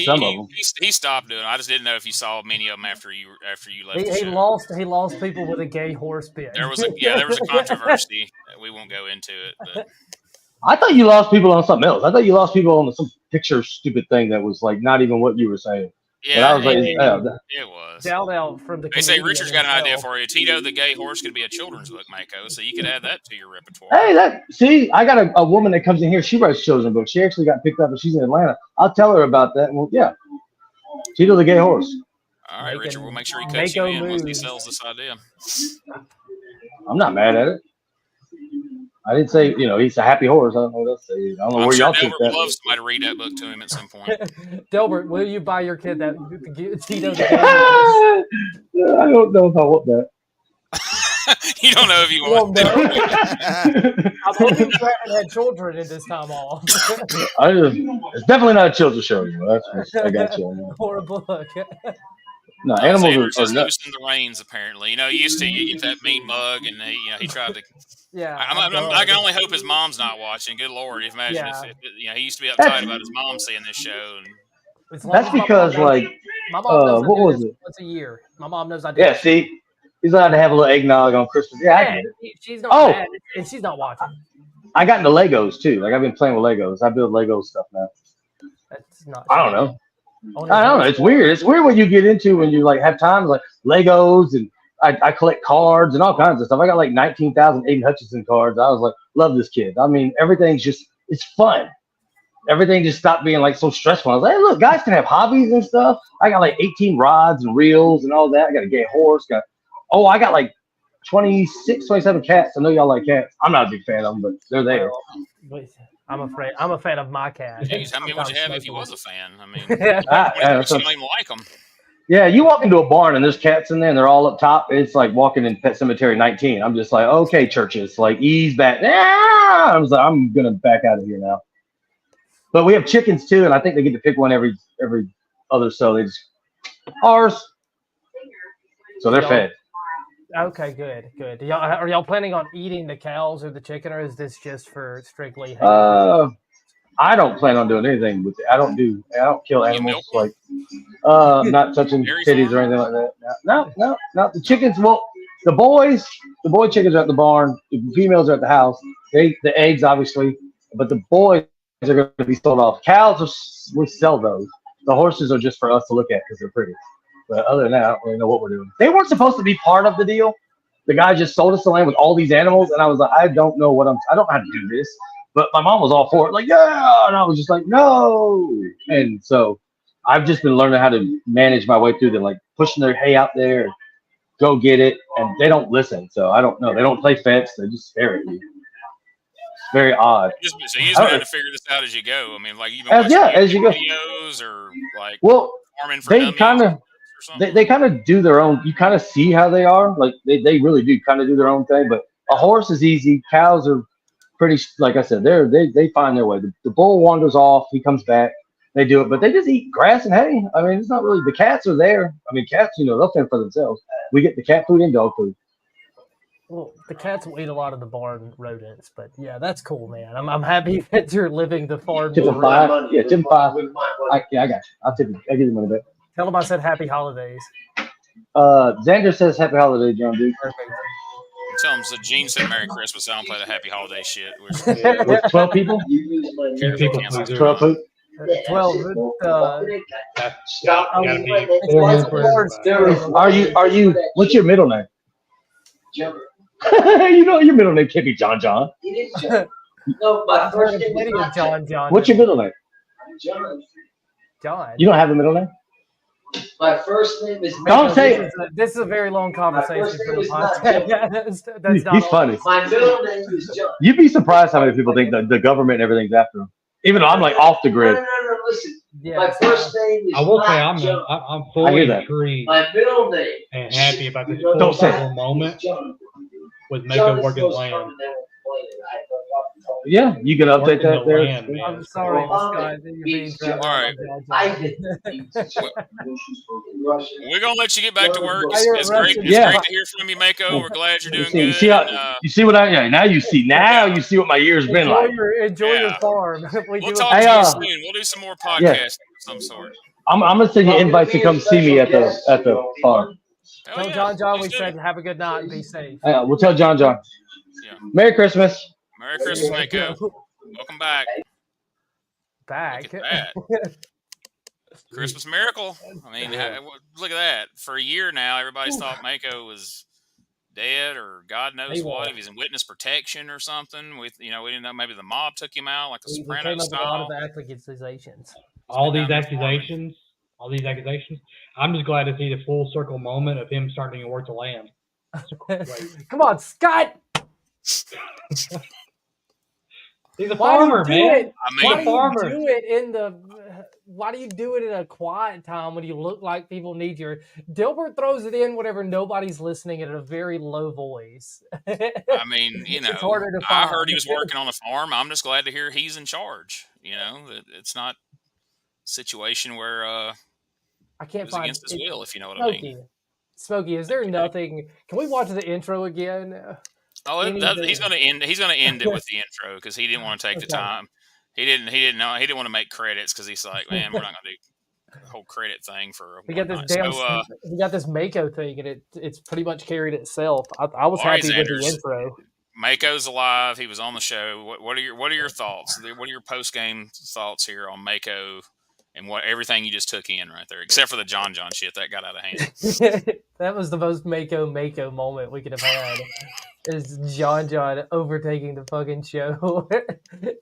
stopped doing it. I just didn't know if you saw many of them after you left. He lost people with a gay horse bit. There was a controversy. We won't go into it, but I thought you lost people on something else. I thought you lost people on some picture stupid thing that was like not even what you were saying. Yeah, I was like, it was. Shout out from the. They say Richard's got an idea for you. Tito the gay horse could be a children's book, Mako, so you could add that to your repertoire. Hey, I got a woman that comes in here. She writes children's books. She actually got picked up, and she's in Atlanta. I'll tell her about that. Well, yeah, Tito the gay horse. All right, Richard, we'll make sure he cuts you in once he sells this idea. I'm not mad at it. I didn't say, he's a happy horse. I don't know what else to say. I don't know where y'all took that. Delbert would love somebody to read that book to him at some point. Delbert, will you buy your kid that Tito? I don't know if I want that. You don't know if you Well, want no. to. I'm hoping you haven't had children in this time off. It's definitely not a children's show. You know, I got you. Or a book. No, animals Zanders are just not. loosened the reins, apparently. You know, used to you get that mean mug, and he tried to. Yeah. I can only hope his mom's not watching. Good Lord, imagine if he used to be uptight about his mom seeing this show. And That's because my mom knows what was it? once a year. My mom knows I do. Yeah, see, he's allowed to have a little eggnog on Christmas. Yeah, I get it. She's not mad, and she's not watching. I got into Legos too. Like I've been playing with Legos. I build Lego stuff now. That's not. I don't know. I don't know. It's weird. It's weird what you get into when you like have time, like Legos, and I collect cards and all kinds of stuff. I got like 19,000 Aiden Hutchinson cards. I was like, love this kid. I mean, everything's just, it's fun. Everything just stopped being like so stressful. I was like, hey, look, guys can have hobbies and stuff. I got like 18 rods and reels and all that. I got a gay horse. I got like 26, 27 cats. I know y'all like cats. I'm not a big fan of them, but they're there. I'm a fan of my cat. Jeez, how many would you have if you was a fan? I mean, you don't even like them. Yeah, you walk into a barn and there's cats in there and they're all up top. It's like walking in Pet Cemetery 19. I'm just like, okay, churches, like ease back. I was like, I'm gonna back out of here now. But we have chickens too, and I think they get to pick one every other so. They just ours. So they're fed. Okay, good. Are y'all planning on eating the cows or the chicken, or is this just for strictly? I don't plan on doing anything with it. I don't kill animals. Like, not touching titties or anything like that. No, not the chickens. Well, the boy chickens are at the barn. The females are at the house. The eggs, obviously, but the boys are going to be sold off. Cows, we sell those. The horses are just for us to look at because they're pretty. But other than that, I don't really know what we're doing. They weren't supposed to be part of the deal. The guy just sold us the land with all these animals, and I was like, I don't know how to do this. But my mom was all for it, like, yeah, and I was just like, no. And so I've just been learning how to manage my way through them, like pushing their hay out there, go get it, and they don't listen. So I don't know. They don't play fence. They just stare at you. It's very odd. So you just learn to figure this out as you go. I mean, like even as you go. Videos or like farming for they kind of do their own. You kind of see how they are. Like they really do kind of do their own thing. But a horse is easy. Cows are pretty, like I said, they find their way. The bull wanders off, he comes back, they do it, but they just eat grass and hay. I mean, it's not really, the cats are there. I mean, cats, they'll fend for themselves. We get the cat food and dog food. Well, the cats will eat a lot of the barn rodents, but yeah, that's cool, man. I'm happy that you're living the farm. Tip him 5. Yeah, tip him 5. I got you. I'll give you money back. Tell him I said happy holidays. Xander says happy holidays, John dude. Perfect. Tell him that Gene said Merry Christmas. I don't play the Happy Holiday shit. With 12 people? 2 people. 12 food? 12. Are you? What's your middle name? John. Your middle name can't be John. It is John. No, my first name is John. What's your middle name? John. You don't have a middle name? My first name is. Don't say it. This is a very long conversation for the podcast. That's not He's funny. My middle name is John. You'd be surprised how many people think that the government and everything's after them. Even though I'm like off the grid. No, listen. Yeah, my first name is. I will say I'm fully intrigued. My middle name. And happy about this full circle moment with Mako working land. Yeah, you can update that there. I'm sorry, Scott. All right. We're gonna let you get back to work. It's great to hear from you, Mako. We're glad you're doing good. You see what now you see what my year's been like. Enjoy your farm. We'll talk to you soon. We'll do some more podcasts of some sort. I'm gonna send you invites to come see me at the farm. Tell John we said have a good night and be safe. We'll tell John. Yeah. Merry Christmas. Merry Christmas, Mako. Welcome back. Back. Look at that. Christmas miracle. I mean, look at that. For a year now, everybody's thought Mako was dead or God knows what. If he's in witness protection or something. We didn't know. Maybe the mob took him out, like the Sopranos style. A lot of accusations. All these accusations. I'm just glad to see the full circle moment of him starting to work the land. Come on, Scott. He's a farmer, man. Why do you do it in the why do you do it in a quiet time when you look like people need you? Delbert throws it in whenever nobody's listening at a very low voice. I mean, It's harder to I find. heard he was working on a farm. I'm just glad to hear he's in charge. It's not a situation where I can't it was find against his will, if you know what I Smokey. mean. Smokey, is there nothing? Can we watch the intro again? Oh, he's going to end. He's going to end it with the intro because he didn't want to take the time. He didn't know. He didn't want to make credits because he's like, man, we're not going to do the whole credit thing for. We got this we got this Mako thing, and it's pretty much carried itself. I was happy with the intro. Mako's alive. He was on the show. What are your thoughts? What are your post game thoughts here on Mako and everything you just took in right there, except for the John shit that got out of hand? That was the most Mako moment we could have had. Is John overtaking the fucking show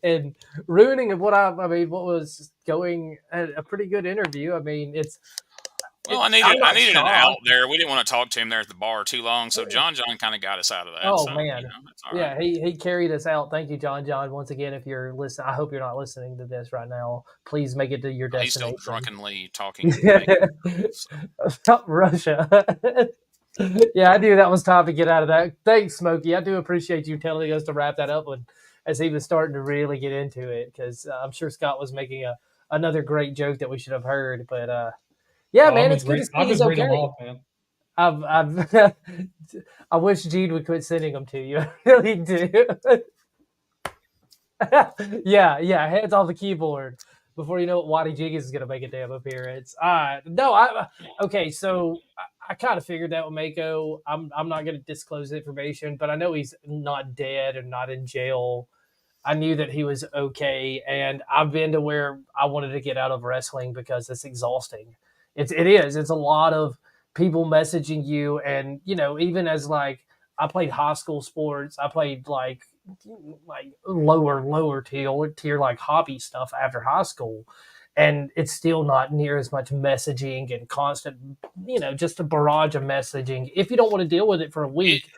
and ruining what was going a pretty good interview. I mean, I needed an out there. We didn't want to talk to him there at the bar too long, so John kind of got us out of that. Oh, so, man. Right. He carried us out. Thank you, John. Once again, if you're listening, I hope you're not listening to this right now. Please make it to your destination. He's still drunkenly talking about Russia. Yeah, I knew that was time to get out of that. Thanks, Smokey. I do appreciate you telling us to wrap that up as he was starting to really get into it, because I'm sure Scott was making another great joke that we should have heard. But man, it's good to see he's okay. Off, man. I wish Gene would quit sending them to you. I really do. yeah, hands off the keyboard. Before you know it, Waddy Jenkins is going to make a damn appearance. Okay, so I kind of figured that with Mako. I'm not going to disclose the information, but I know he's not dead and not in jail. I knew that he was okay, and I've been to where I wanted to get out of wrestling because it's exhausting. It is. It's a lot of people messaging you, and even as I played high school sports, I played like lower tier like hobby stuff after high school, and it's still not near as much messaging and constant, just a barrage of messaging. If you don't want to deal with it for a week,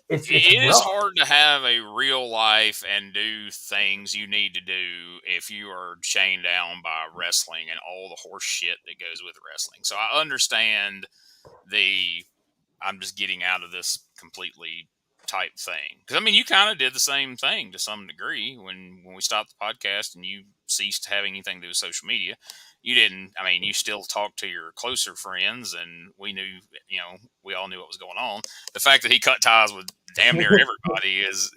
it is hard to have a real life and do things you need to do if you are chained down by wrestling and all the horse shit that goes with wrestling. So I understand I'm just getting out of this completely type thing. Because, you kind of did the same thing to some degree when we stopped the podcast and you ceased having anything to do with social media. You didn't, you still talked to your closer friends, and we knew, we all knew what was going on. The fact that he cut ties with damn near everybody is,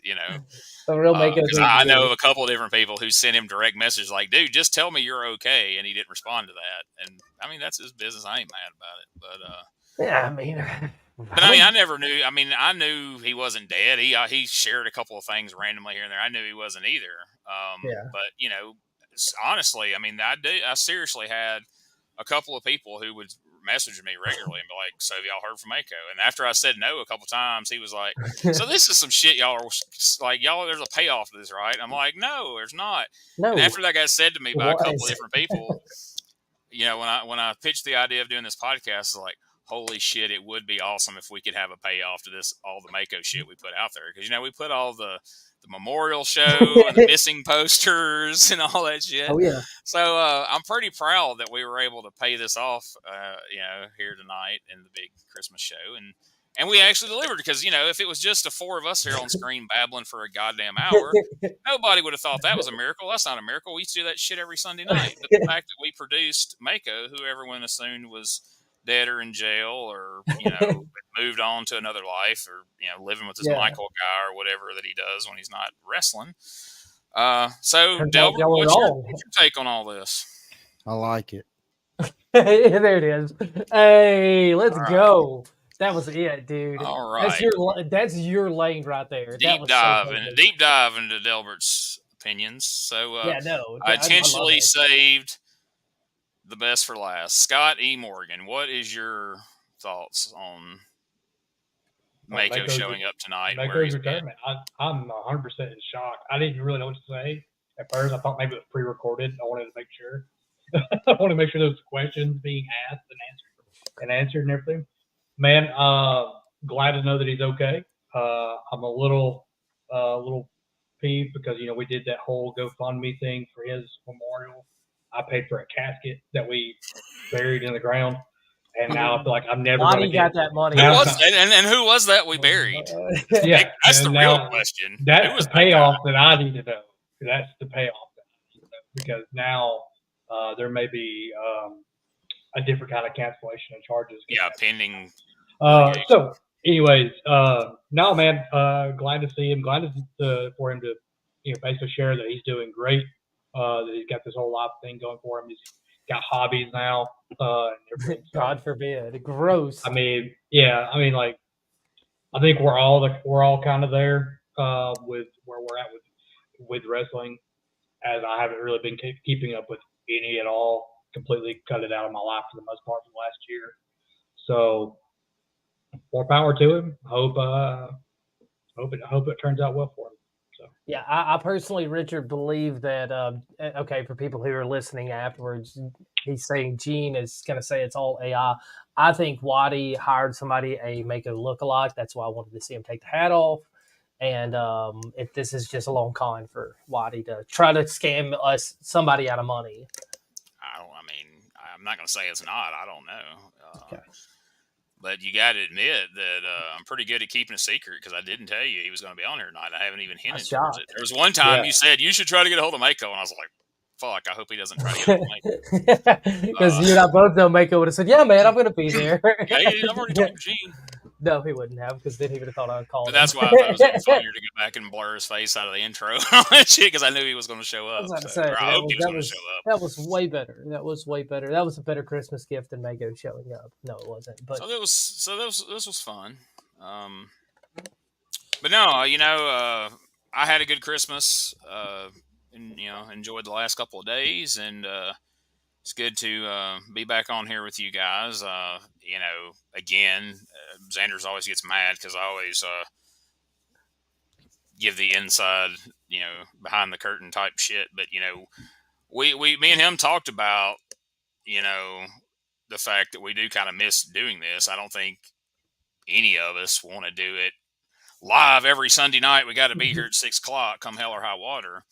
a real because I know of a couple of different people who sent him direct messages like, dude, just tell me you're okay. And he didn't respond to that. And that's his business. I ain't mad about it. But, yeah, but I never knew. I knew he wasn't dead. He shared a couple of things randomly here and there. I knew he wasn't either. But honestly, I seriously had a couple of people who would message me regularly and be like, "So have y'all heard from Mako?" And after I said no a couple times, he was like, "So this is some shit y'all are like, y'all. There's a payoff to this, right?" I'm like, "No, there's not." No. And after that got said to me by a couple of different people, when I pitched the idea of doing this podcast, I was like, holy shit, it would be awesome if we could have a payoff to all the Mako shit we put out there. Because, we put all the memorial show and the missing posters and all that shit. Oh, yeah. So I'm pretty proud that we were able to pay this off, here tonight in the big Christmas show. And we actually delivered because, if it was just the four of us here on screen babbling for a goddamn hour, nobody would have thought that was a miracle. That's not a miracle. We used to do that shit every Sunday night. But the fact that we produced Mako, who everyone assumed was dead or in jail or, moved on to another life or, living with his Michael guy or whatever that he does when he's not wrestling. So, Delbert, what's your take on all this? I like it. There it is. Hey, let's go. That was it, dude. All right. That's your lane right there. Deep dive into Delbert's opinions. So, I intentionally saved the best for last. Scott E. Morgan, what is your thoughts on Mako showing up tonight? Mako's retirement. I'm 100% in shock. I didn't really know what to say at first. I thought maybe it was pre-recorded. I wanted to make sure. I wanted to make sure there was questions being asked and answered and everything. Man, glad to know that he's okay. I'm a little peeved because we did that whole GoFundMe thing for his memorial. I paid for a casket that we buried in the ground, and now I feel like I'm never going Lonnie to get got that money. Who was, and who was that we buried? Yeah, That's the and real now question. Who That's was the that guy? payoff that I need to know. That's the payoff that I need to know, because now there may be a different kind of cancellation of charges. Yeah, pending. So, anyways, no, man, glad to see him. Glad for him to, basically share that he's doing great. That he's got this whole life thing going for him. He's got hobbies now. And everything. God forbid, gross. I mean, yeah, I mean, like, I think we're all kind of there with where we're at with wrestling, as I haven't really been keeping up with any at all. Completely cut it out of my life for the most part for the last year. So more power to him. Hope it turns out well for him. So yeah, I personally, Richard, believe that. Okay, for people who are listening afterwards, he's saying Gene is going to say it's all AI. I think Waddy hired somebody, a Mako lookalike. That's why I wanted to see him take the hat off. And if this is just a long con for Waddy to try to scam somebody out of money. I mean, I'm not going to say it's not. I don't know. Okay. But you got to admit that I'm pretty good at keeping a secret, because I didn't tell you he was going to be on here tonight. I haven't even hinted towards it. There was one time you said you should try to get a hold of Mako, and I was like, fuck, I hope he doesn't try to get a hold of Mako. Because you and I both know Mako would have said, yeah, man, I'm going to be there. Hey, I've already told Gene. No, he wouldn't have, because then he would have thought I would call him. But that's why I thought it was even funnier to go back and blur his face out of the intro because I knew he was going to show up. I hope he was going to show up. That was way better. That was way better. That was a better Christmas gift than Mako showing up. No, it wasn't. But this was fun. But no, I had a good Christmas. And enjoyed the last couple of days, and it's good to be back on here with you guys. Again, Zanders always gets mad because I always give the inside, behind the curtain type shit. But me and him talked about, the fact that we do kind of miss doing this. I don't think any of us want to do it live every Sunday night. We got to be here at 6:00, come hell or high water.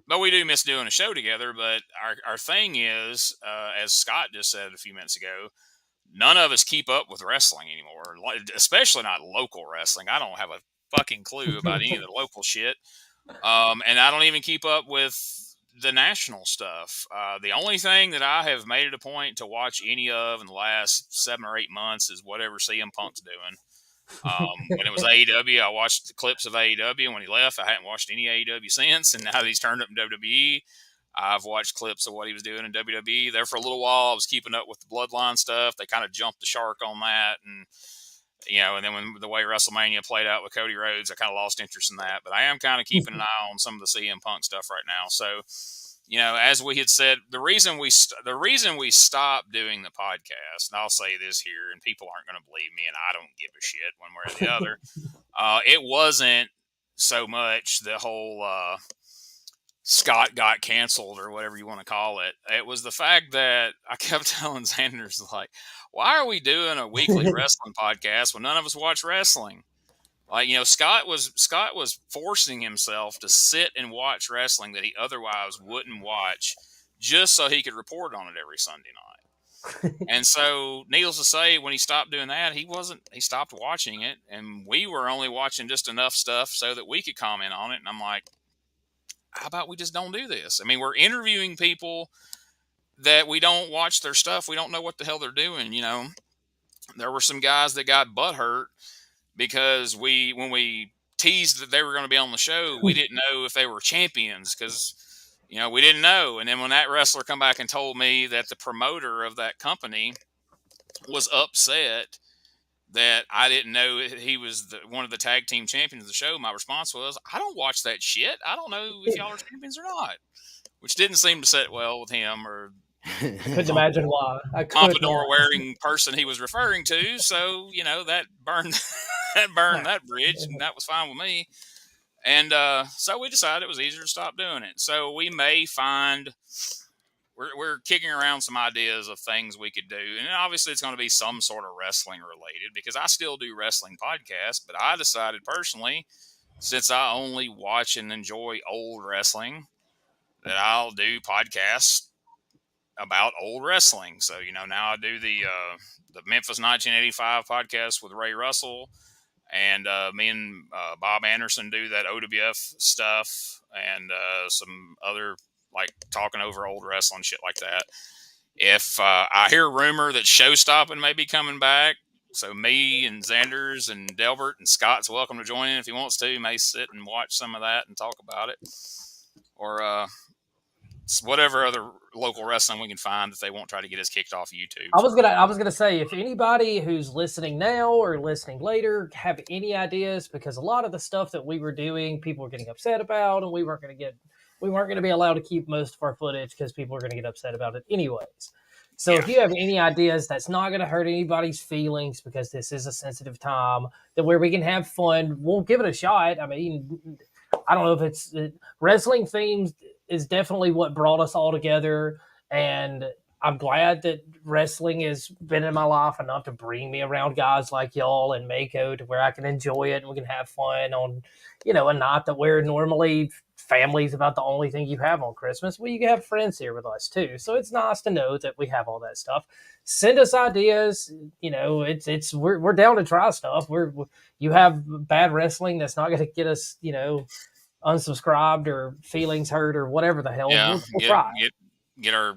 But we do miss doing a show together. But our thing is, as Scott just said a few minutes ago, none of us keep up with wrestling anymore, especially not local wrestling. I don't have a fucking clue about any of the local shit. And I don't even keep up with the national stuff. The only thing that I have made it a point to watch any of in the last 7 or 8 months is whatever CM Punk's doing. When it was AEW, I watched the clips of AEW. When he left, I hadn't watched any AEW since. And now that he's turned up in WWE, I've watched clips of what he was doing in WWE. There for a little while, I was keeping up with the Bloodline stuff. They kind of jumped the shark on that. And, and then when the way WrestleMania played out with Cody Rhodes, I kind of lost interest in that. But I am kind of keeping an eye on some of the CM Punk stuff right now. So, as we had said, the reason we stopped doing the podcast, and I'll say this here, and people aren't going to believe me, and I don't give a shit one way or the other. It wasn't so much the whole Scott got canceled or whatever you want to call it. It was the fact that I kept telling Zanders, like, why are we doing a weekly wrestling podcast when none of us watch wrestling? Like, Scott was forcing himself to sit and watch wrestling that he otherwise wouldn't watch, just so he could report on it every Sunday night. And so, needless to say, when he stopped doing that, he stopped watching it, and we were only watching just enough stuff so that we could comment on it. And I'm like, how about we just don't do this? I mean, we're interviewing people that we don't watch their stuff. We don't know what the hell they're doing. There were some guys that got butthurt because when we teased that they were going to be on the show, we didn't know if they were champions because, we didn't know. And then when that wrestler come back and told me that the promoter of that company was upset that I didn't know he was one of the tag team champions of the show, my response was, I don't watch that shit. I don't know if y'all are champions or not, which didn't seem to sit well with him or couldn't imagine why. Pompadour wearing person he was referring to. So, that burned that bridge, and that was fine with me. And so we decided it was easier to stop doing it. So we may find we're kicking around some ideas of things we could do. And obviously it's going to be some sort of wrestling related because I still do wrestling podcasts, but I decided personally, since I only watch and enjoy old wrestling, that I'll do podcasts about old wrestling. So, now I do the Memphis 1985 podcast with Ray Russell, and me and Bob Anderson do that OWF stuff, and some other, like, talking over old wrestling, shit like that. If I hear rumor that Showstopping may be coming back, so me and Zanders and Delbert and Scott's welcome to join in if he wants to. He may sit and watch some of that and talk about it, or whatever other local wrestling we can find that they won't try to get us kicked off YouTube. I was gonna say, if anybody who's listening now or listening later have any ideas, because a lot of the stuff that we were doing, people were getting upset about, and we weren't gonna be allowed to keep most of our footage because people were gonna get upset about it anyways. So if you have any ideas that's not going to hurt anybody's feelings, because this is a sensitive time, that where we can have fun, we'll give it a shot. I mean, I don't know if it's wrestling themes is definitely what brought us all together. And I'm glad that wrestling has been in my life enough to bring me around guys like y'all and Mako to where I can enjoy it and we can have fun on, a night that we're normally family's about the only thing you have on Christmas. Well, you can have friends here with us too. So it's nice to know that we have all that stuff. Send us ideas. We're down to try stuff. You have bad wrestling that's not going to get us, unsubscribed or feelings hurt or whatever the hell. Yeah, we'll try. Get our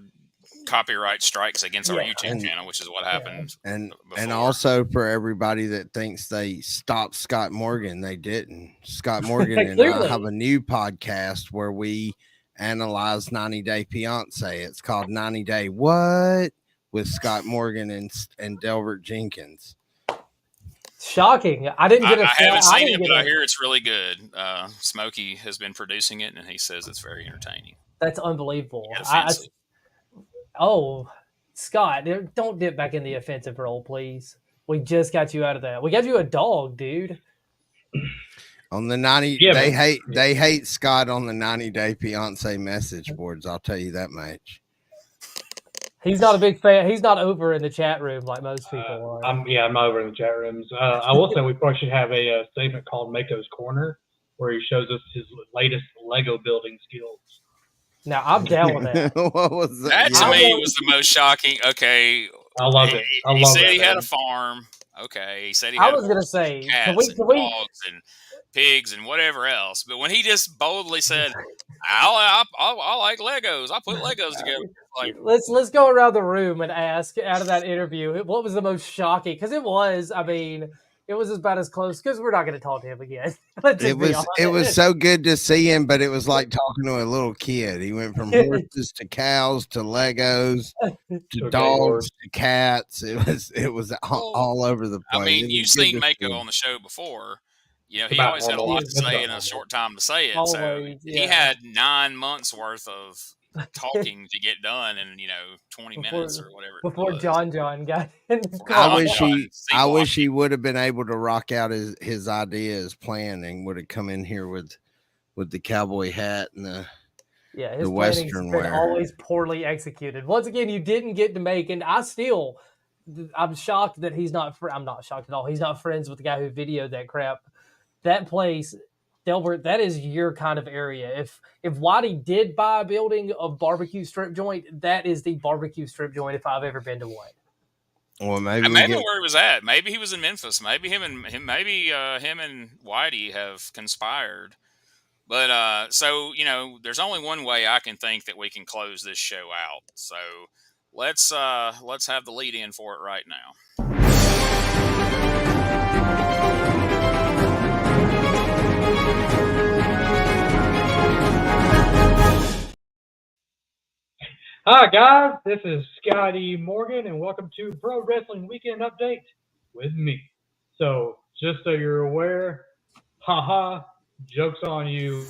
copyright strikes against our YouTube channel, which is what happened. And also for everybody that thinks they stopped Scott Morgan, they didn't. Scott Morgan and I have a new podcast where we analyze 90 Day Fiance. It's called 90 Day What with Scott Morgan and Delbert Jenkins. Shocking. I didn't get I haven't seen it, but I hear it's really good. Smokey has been producing it, and he says it's very entertaining. That's unbelievable. Scott, don't dip back in the offensive role, please. We just got you out of that. We got you a dog, dude. On the 90, they hate Scott on the 90 Day Fiance message boards. I'll tell you that much. He's not a big fan. He's not over in the chat room like most people are. I'm over in the chat rooms. I will say we probably should have a segment called Mako's Corner, where he shows us his latest Lego building skills. Now I'm down with that. What was that? That to me was the most shocking. Okay, I love it. He said he had a farm. Okay, he said he had. I was gonna say, cats and dogs and pigs and whatever else. But when he just boldly said, "I like Legos. I put Legos together." Like, let's go around the room and ask out of that interview what was the most shocking, because it was. I mean, it was about as close, because we're not going to talk to him again. It was so good to see him, but it was like talking to a little kid. He went from horses to cows to Legos to dogs to cats. It was all over the place. I mean, you've seen Mako on the show before. He always had a lot to say in a short time to say it. So he had 9 months worth of talking to get done in 20 minutes or whatever. Before John got in. I wish he would have been able to rock out his idea, his plan, and would have come in here with the cowboy hat and the Western wear. Always poorly executed. Once again, you didn't get to make, and I'm shocked that he's not. I'm not shocked at all. He's not friends with the guy who videoed that crap. That place. Delbert, that is your kind of area. If Whitey did buy a building of barbecue strip joint, that is the barbecue strip joint if I've ever been to one. Well, maybe where he was at. Maybe he was in Memphis. Maybe him and Whitey have conspired. But so there's only one way I can think that we can close this show out. So let's have the lead in for it right now. Hi guys, this is Scotty Morgan, and welcome to Pro Wrestling Weekend Update with me. So, just so you're aware, haha, joke's on you.